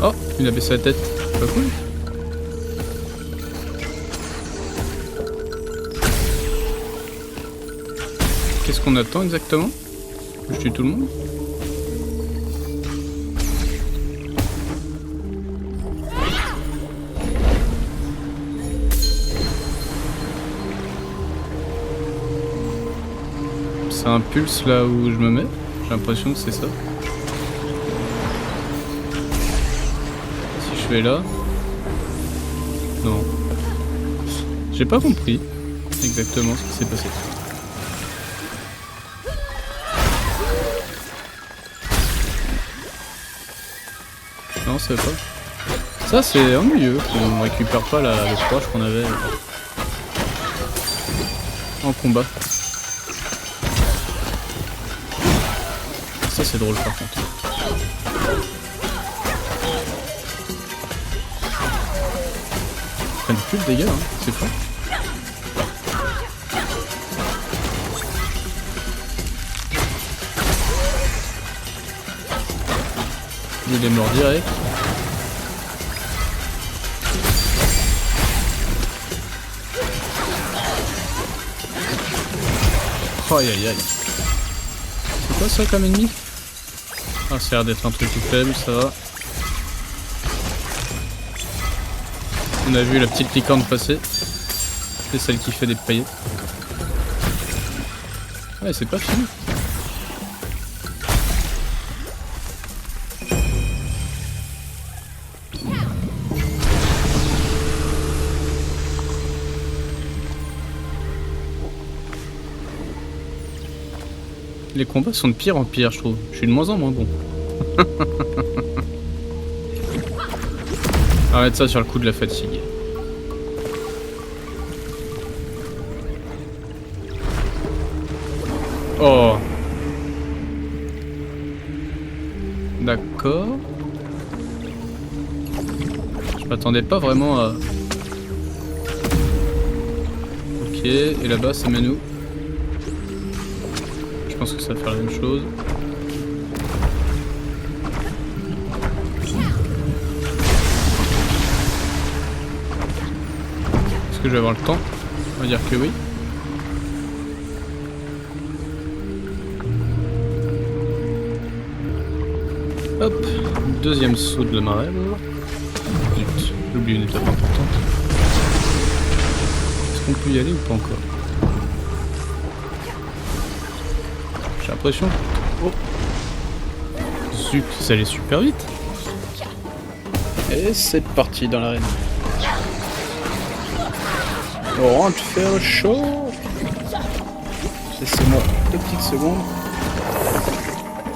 Oh, il a baissé la tête. Pas cool. Qu'est-ce qu'on attend exactement? Je tue tout le monde? C'est un pulse là où je me mets? J'ai l'impression que c'est ça. Si je fais là... Non. J'ai pas compris exactement ce qui s'est passé. Non, c'est pas. Ça, c'est ennuyeux qu'on récupère pas le proche qu'on avait en combat. Ça, c'est drôle par contre. Ils prennent plus de dégâts, hein. C'est fou. Il est mort direct. Aïe aïe aïe. quoi ça comme ennemi? Ah, ça a l'air d'être un truc tout faible, ça va. On a vu la petite licorne passer. C'est celle qui fait des paillettes. Ouais, c'est pas fini. Les combats sont de pire en pire, je trouve. Je suis de moins en moins bon. Arrête ça sur le coup de la fatigue. Oh. D'accord. Je m'attendais pas vraiment à... Ok, et là-bas ça mène où? Je pense que ça va faire la même chose. Est-ce que je vais avoir le temps? On va dire que oui. Hop, deuxième saut de la marelle. Zut, j'ai oublié une étape importante. Est-ce qu'on peut y aller ou pas encore? J'ai l'impression... Oh. Zut, ça allait super vite. Et c'est parti dans l'arène. On rentre faire chaud. Laissez-moi 2 petites secondes.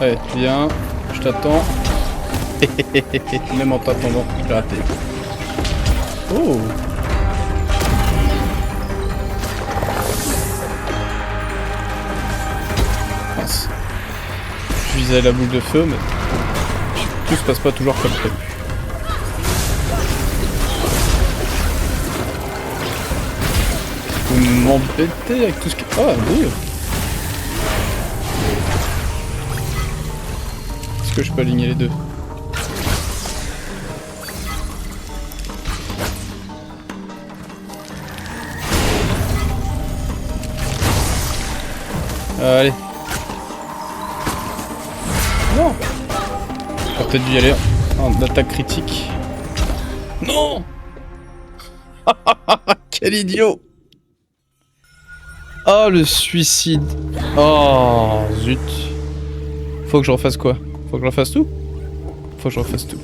Allez, viens, je t'attends. Même en t'attendant, j'ai raté. Oh. Je visais la boule de feu, mais tout se passe pas toujours comme prévu. Vous m'embêtez avec tout ce qui... Ah, oui. Est-ce que je peux aligner les deux? Allez. Non. J'aurais peut-être dû y aller en attaque critique. Non. Quel idiot. Oh, le suicide. Oh, zut. Faut que je refasse quoi? Faut que je refasse tout? Faut que je refasse tout.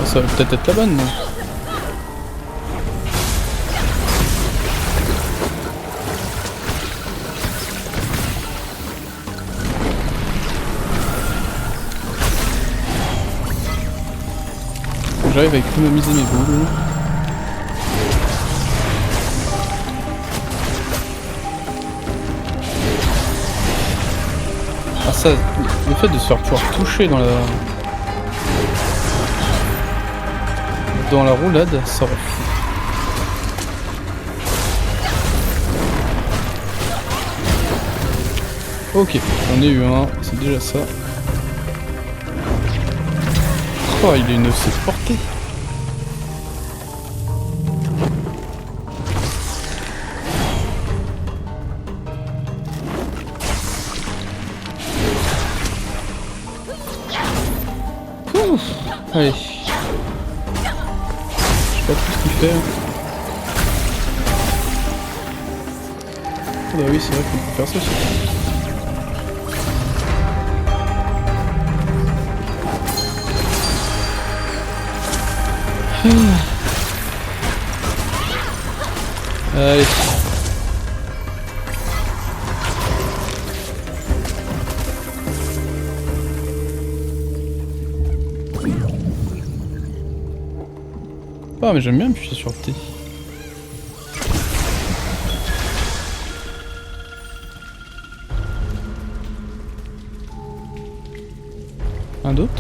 Ça va peut-être être la bonne, non? J'arrive à économiser mes boules. Ah ça, le fait de se faire pouvoir toucher dans la roulade, ça rend fou. Ok, j'en ai eu un, c'est déjà ça. Oh, il a une aussi portée. Ouf. Allez. Je sais pas tout ce qu'il fait. Ah bah oui, c'est vrai qu'on peut faire ça aussi. Allez. Ah mais j'aime bien appuyer sur T. Un d'autre?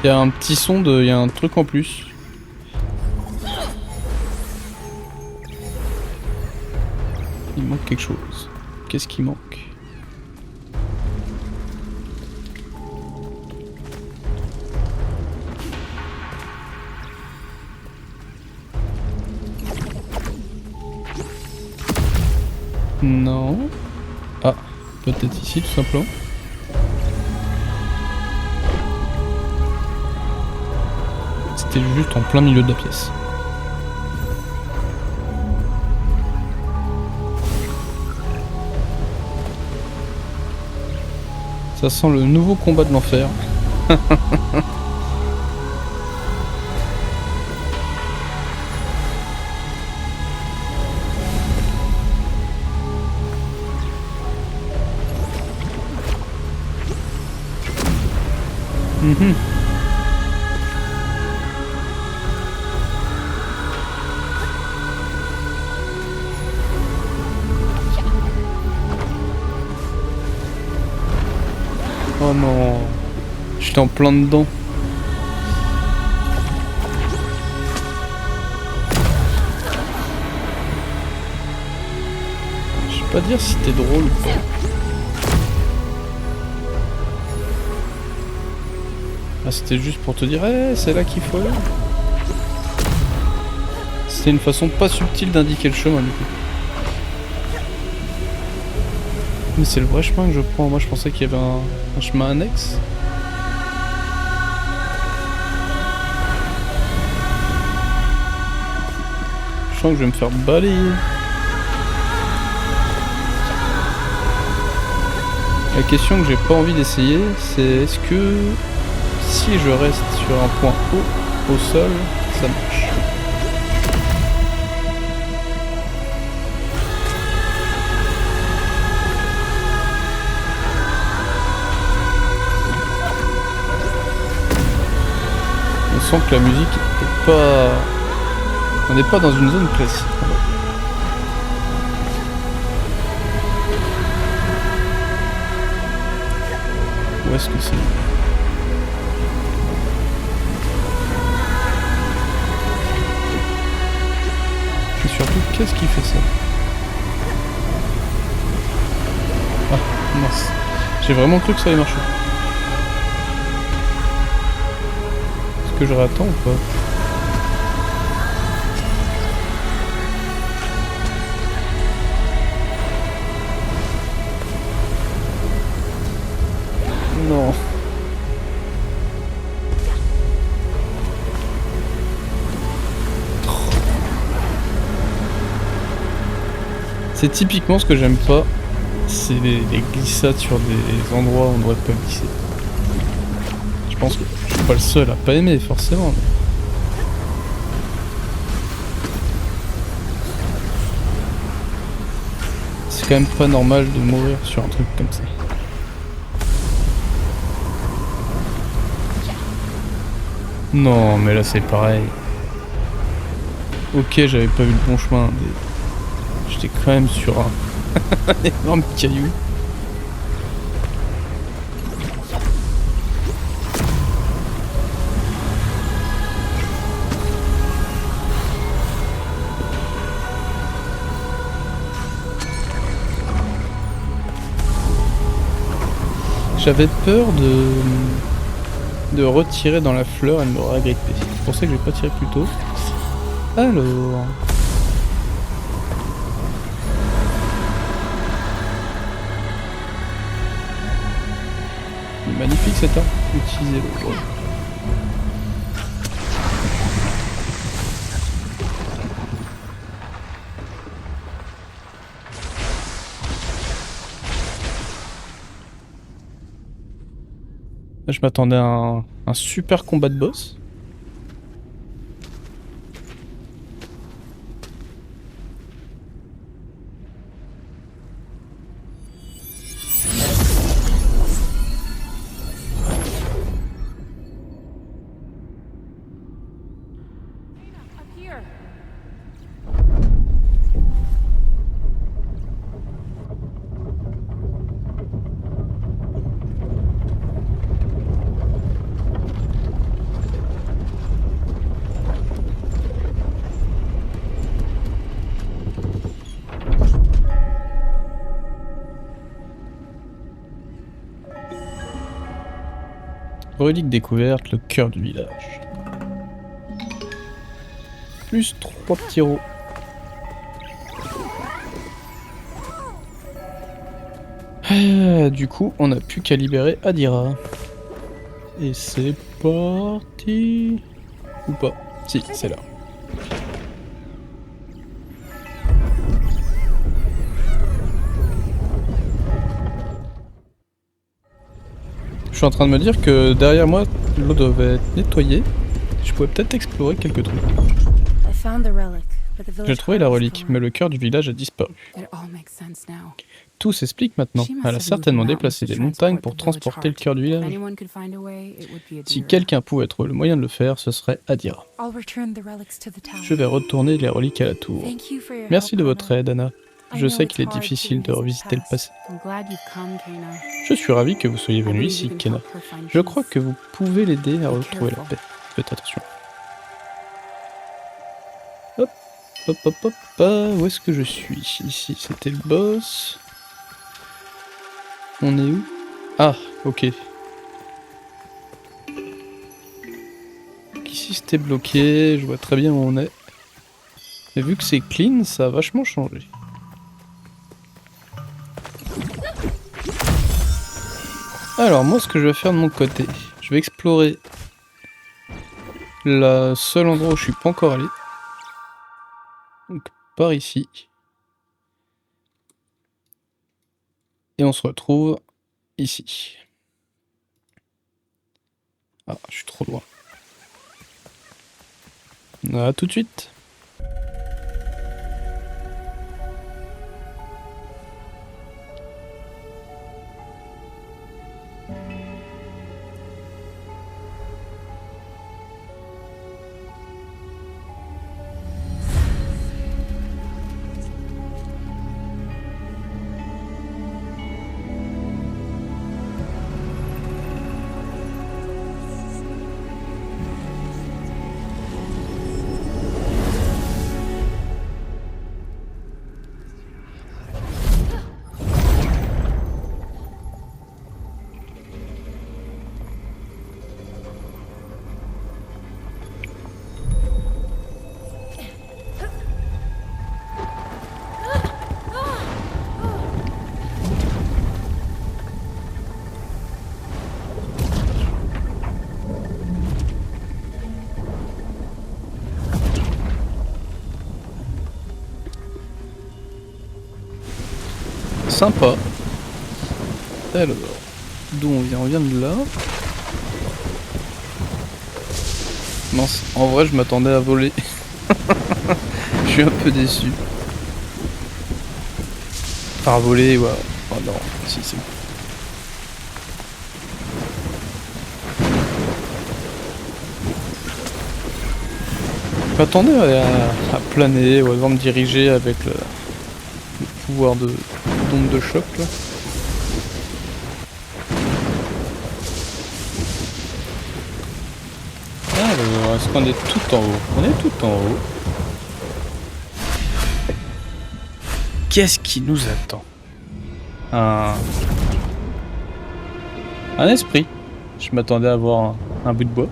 Il y a un petit son de... Il y a un truc en plus. Il manque quelque chose. Ok. qu'est-ce qui manque? Non. Ah, peut-être ici tout simplement. C'était juste en plein milieu de la pièce. Ça sent le nouveau combat de l'enfer. Mhm. Oh non, j'étais en plein dedans. Je sais pas dire si c'était drôle ou pas. Ah, c'était juste pour te dire, hey, c'est là qu'il faut aller. C'était une façon pas subtile d'indiquer le chemin du coup. Mais c'est le vrai chemin que je prends. Moi je pensais qu'il y avait un chemin annexe. Je sens que je vais me faire balayer. La question que j'ai pas envie d'essayer, c'est est-ce que si je reste sur un point haut au sol, ça marche. On sent que la musique est pas... On n'est pas dans une zone classique. Où est-ce que c'est? Et surtout, qu'est-ce qui fait ça? Ah, mince. J'ai vraiment cru que ça allait marcher. Est-ce que je réattends ou pas? Non. C'est typiquement ce que j'aime pas, c'est les glissades sur des endroits où on devrait pas glisser. Je pense que je suis pas le seul à pas aimer forcément. Mais... c'est quand même pas normal de mourir sur un truc comme ça. Non, mais là c'est pareil. Ok, j'avais pas vu le bon chemin. J'étais quand même sur un énorme caillou. J'avais peur de retirer dans la fleur et de me agripper. C'est pour ça que j'ai pas tiré plus tôt. Alors... il est magnifique cet arbre. Utilisez-le. Ouais. Là, je m'attendais à un super combat de boss. Up here. Relique découverte, le cœur du village. Plus 3 petits rots. Du coup, on n'a plus qu'à libérer Adira. Et c'est parti. Ou pas. Si, c'est là. Je suis en train de me dire que derrière moi, l'eau devait être nettoyée. Je pourrais peut-être explorer quelques trucs. J'ai trouvé la relique, mais le cœur du village a disparu. Tout s'explique maintenant. Elle a certainement déplacé des montagnes pour transporter le cœur du village. Si quelqu'un pouvait trouver le moyen de le faire, ce serait Adira. Je vais retourner les reliques à la tour. Merci de votre aide, Anna. Je sais qu'il est difficile de revisiter le passé. Je suis ravi que vous soyez venu ici, Kena. Je crois que vous pouvez l'aider à retrouver la paix. Faites attention. Hop, hop, hop, hop, où est-ce que je suis? Ici, c'était le boss. On est où? Ah, ok. Ici c'était bloqué, je vois très bien où on est. Mais vu que c'est clean, ça a vachement changé. Alors moi ce que je vais faire de mon côté, je vais explorer le seul endroit où je suis pas encore allé. Donc par ici. Et on se retrouve ici. Ah, je suis trop loin. A tout de suite. Sympa. Alors, d'où on vient? On vient de là. Mince, en vrai je m'attendais à voler. Je suis un peu déçu. Par voler, ouais. Oh non, si c'est bon. Je m'attendais à planer ou à me diriger avec le pouvoir d'onde de choc là. Alors, est-ce qu'on est tout en haut? On est tout en haut. Qu'est-ce qui nous attend? Un esprit. Je m'attendais à voir un bout de bois.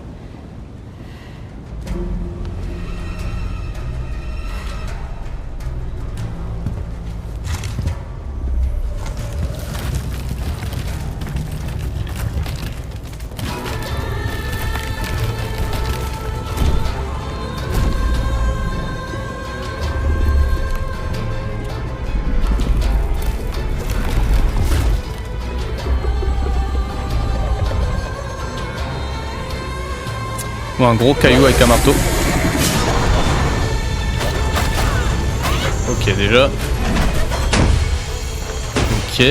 Ou un gros caillou avec un marteau. Ok déjà. Ok.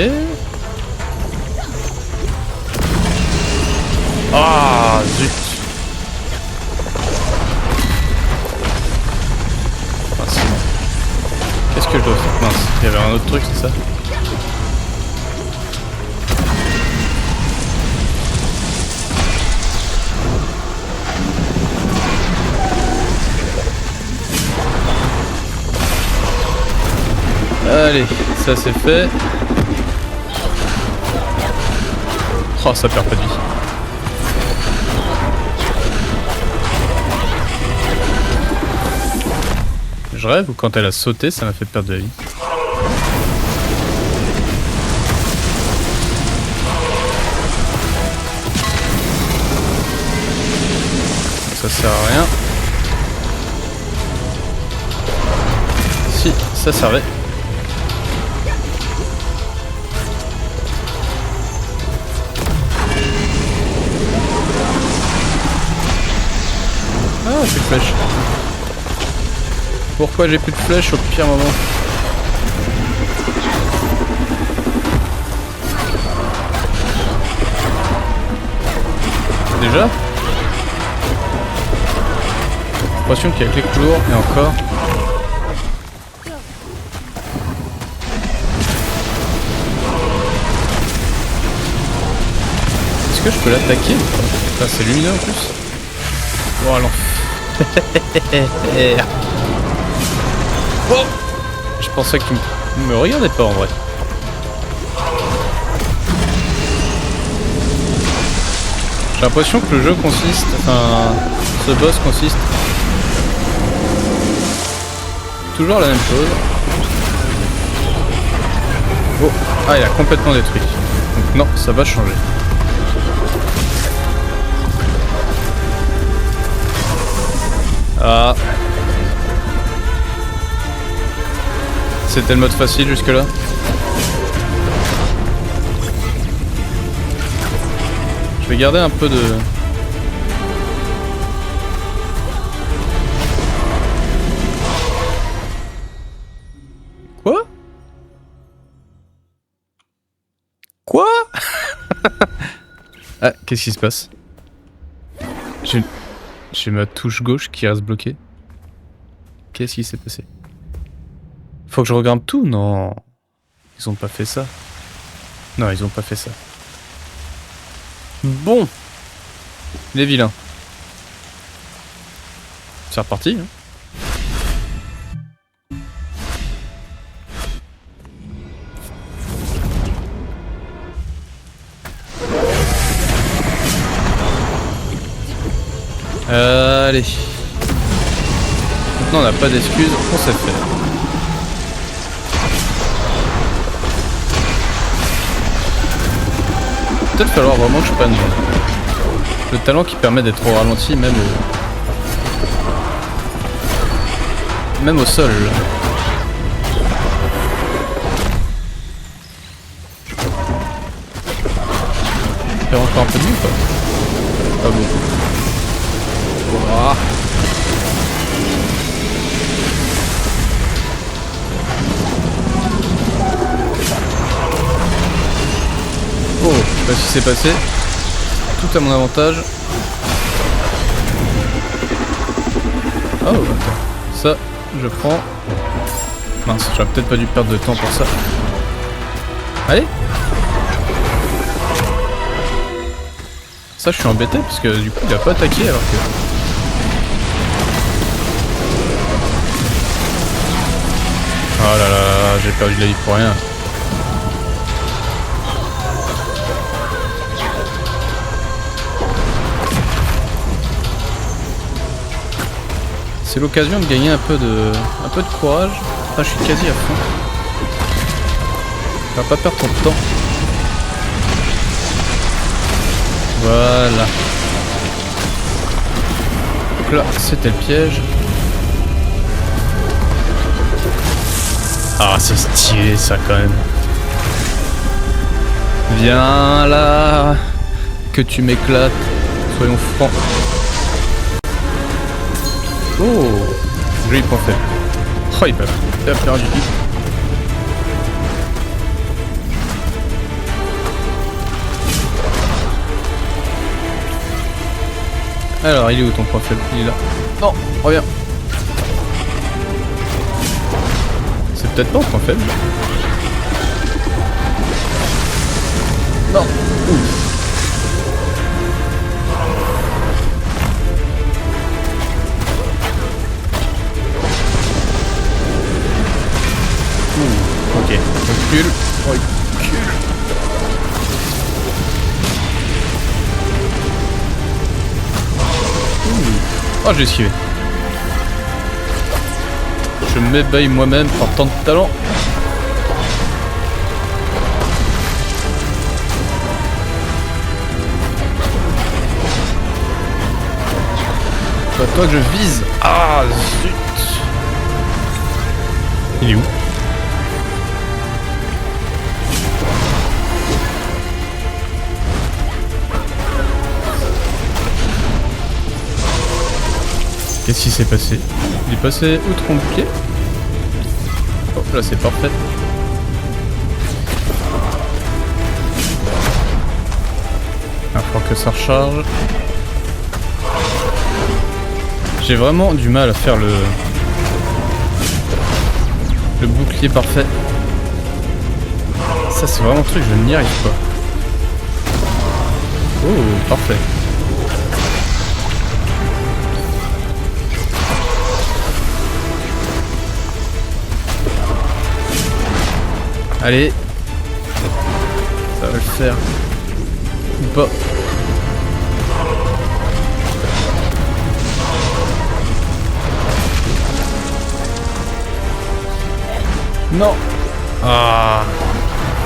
Ah zut. Mince. Qu'est-ce que je dois faire? Mince, il y avait un autre truc, c'est ça? Allez, ça c'est fait. Oh, ça perd pas de vie. Je rêve ou quand elle a sauté, ça m'a fait perdre de la vie. Ça sert à rien. Si, ça servait. Ah, j'ai plus de flèches. Pourquoi j'ai plus de flèches au pire moment? Déjà? J'ai l'impression qu'il y a que les couloirs et encore. Est-ce que je peux l'attaquer? Putain, c'est lumineux en plus. Oh non. Oh, je pensais qu'il me regardait pas en vrai. J'ai l'impression que le jeu consiste, enfin, ce boss consiste toujours la même chose. Oh, ah, il a complètement détruit. Donc non, ça va changer. Ah. C'était le mode facile jusque là. Je vais garder un peu de... Quoi? Quoi? Ah, qu'est-ce qui se passe? J'ai ma touche gauche qui reste bloquée. Qu'est-ce qui s'est passé? Faut que je regarde tout? Non. Ils ont pas fait ça. Non, ils ont pas fait ça. Bon. Les vilains. C'est reparti, hein. Allez. Maintenant on n'a pas d'excuses, on sait faire. Peut-être falloir vraiment que je prenne le talent qui permet d'être au ralenti même au sol. Faire encore un peu de mieux, quoi. Pas beaucoup. Ouah. Oh, je sais pas ce qui s'est passé. Tout à mon avantage. Oh, attends. Ça, je prends. Mince, j'aurais peut-être pas dû perdre de temps pour ça. Allez. Ça, je suis embêté parce que du coup, il a pas attaqué alors que... Oh là là, j'ai perdu de la vie pour rien. C'est l'occasion de gagner un peu de courage. Enfin, je suis quasi à fond. Tu vas pas perdre ton temps. Voilà. Donc là, c'était le piège. Ah, c'est stylé ça quand même. Viens là, que tu m'éclates. Soyons francs. Oh, joli point fait. Oh, il a perdu. Alors, il est où ton point faible? Il est là. Non, reviens. C'est peut-être pas un point faible. Non. Ouf. Ok, recule. Oh, j'ai esquivé. Je m'ébaye moi-même par tant de talent. C'est pas toi que je vise. Ah zut. Il est où? Qu'est-ce qui s'est passé? Il est passé outre mon bouclier? Oh là c'est parfait. Il va falloir que ça recharge. J'ai vraiment du mal à faire le bouclier parfait. Ça c'est vraiment un truc, je n'y arrive pas. Oh parfait. Allez. Ça va le faire. Ou pas. Non. Ah.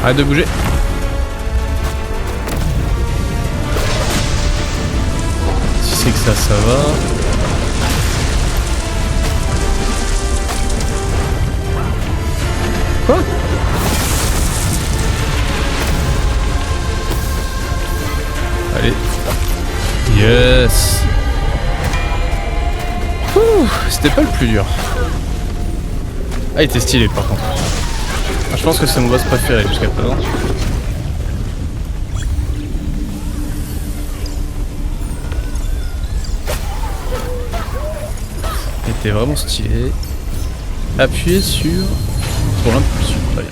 Arrête de bouger. Si c'est que ça va. Quoi? Allez. Yes. C'était pas le plus dur. Ah, il était stylé par contre. Ah, je pense que c'est mon boss préféré jusqu'à présent. Il était vraiment stylé. Appuyez sur pour l'impulsion. Très bien.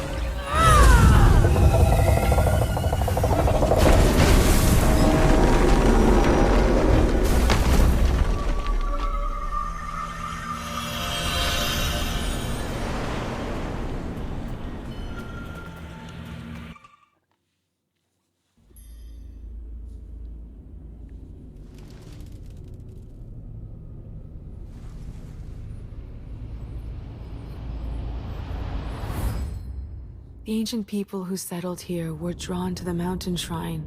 The ancient people who settled here were drawn to the mountain shrine.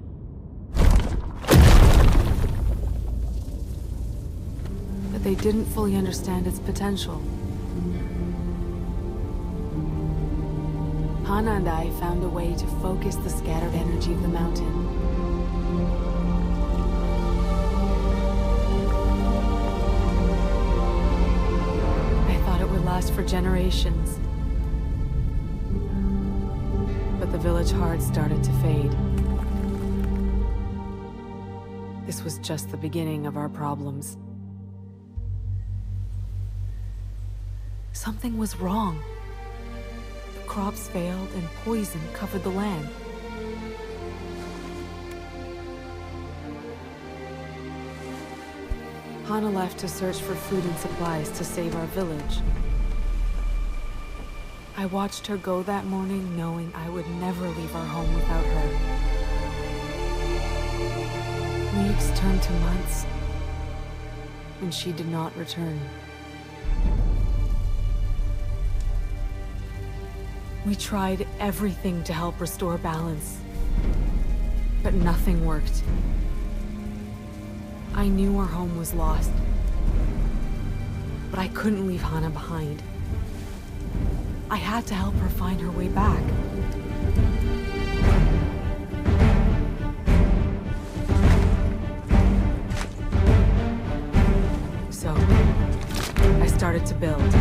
But they didn't fully understand its potential. Hana and I found a way to focus the scattered energy of the mountain. I thought it would last for generations. But the village heart started to fade. This was just the beginning of our problems. Something was wrong. The crops failed and poison covered the land. Hana left to search for food and supplies to save our village. I watched her go that morning knowing I would never leave our home without her. Weeks turned to months, and she did not return. We tried everything to help restore balance, but nothing worked. I knew our home was lost, but I couldn't leave Hana behind. I had to help her find her way back. So, I started to build.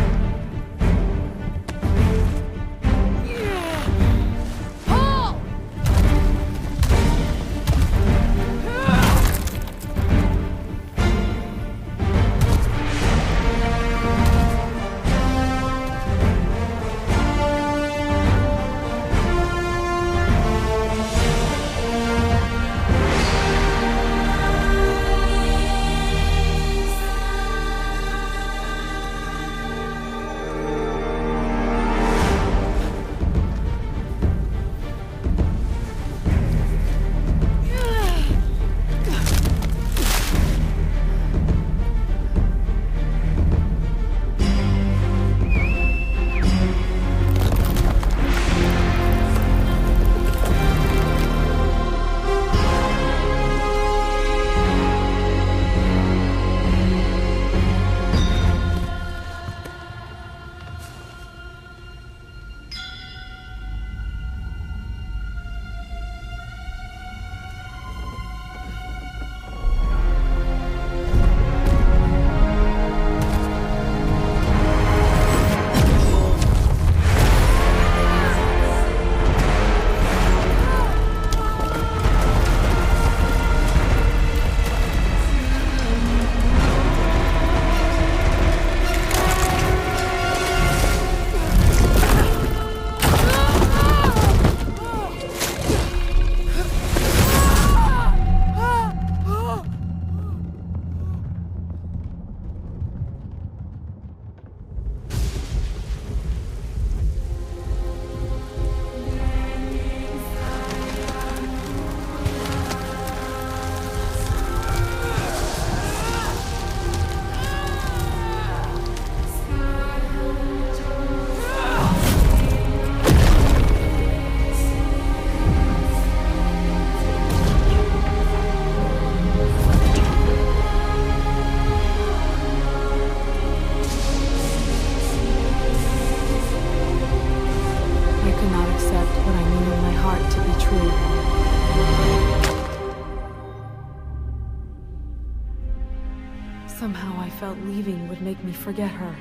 Somehow I felt leaving would make me forget her.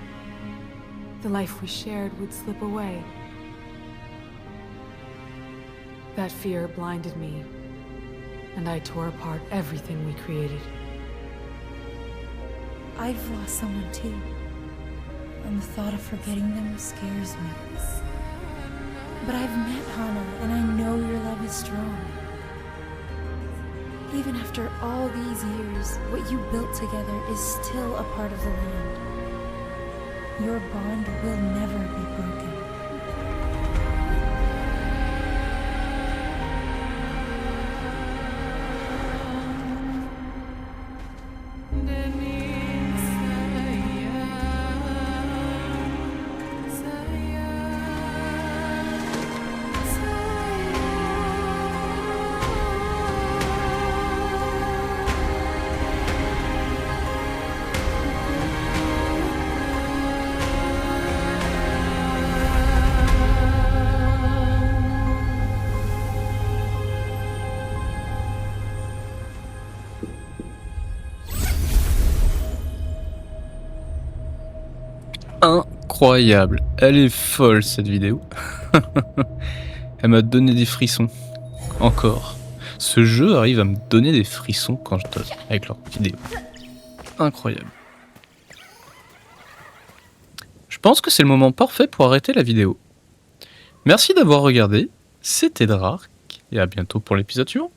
The life we shared would slip away. That fear blinded me, and I tore apart everything we created. I've lost someone too, and the thought of forgetting them scares me. But I've met Hana, and I know your love is strong. Even after all these years, what you built together is still a part of the land. Your bond will never be broken. Incroyable, elle est folle cette vidéo. Elle m'a donné des frissons. Encore. Ce jeu arrive à me donner des frissons quand je dose avec leurs vidéos. Incroyable. Je pense que c'est le moment parfait pour arrêter la vidéo. Merci d'avoir regardé, c'était Drark, et à bientôt pour l'épisode suivant.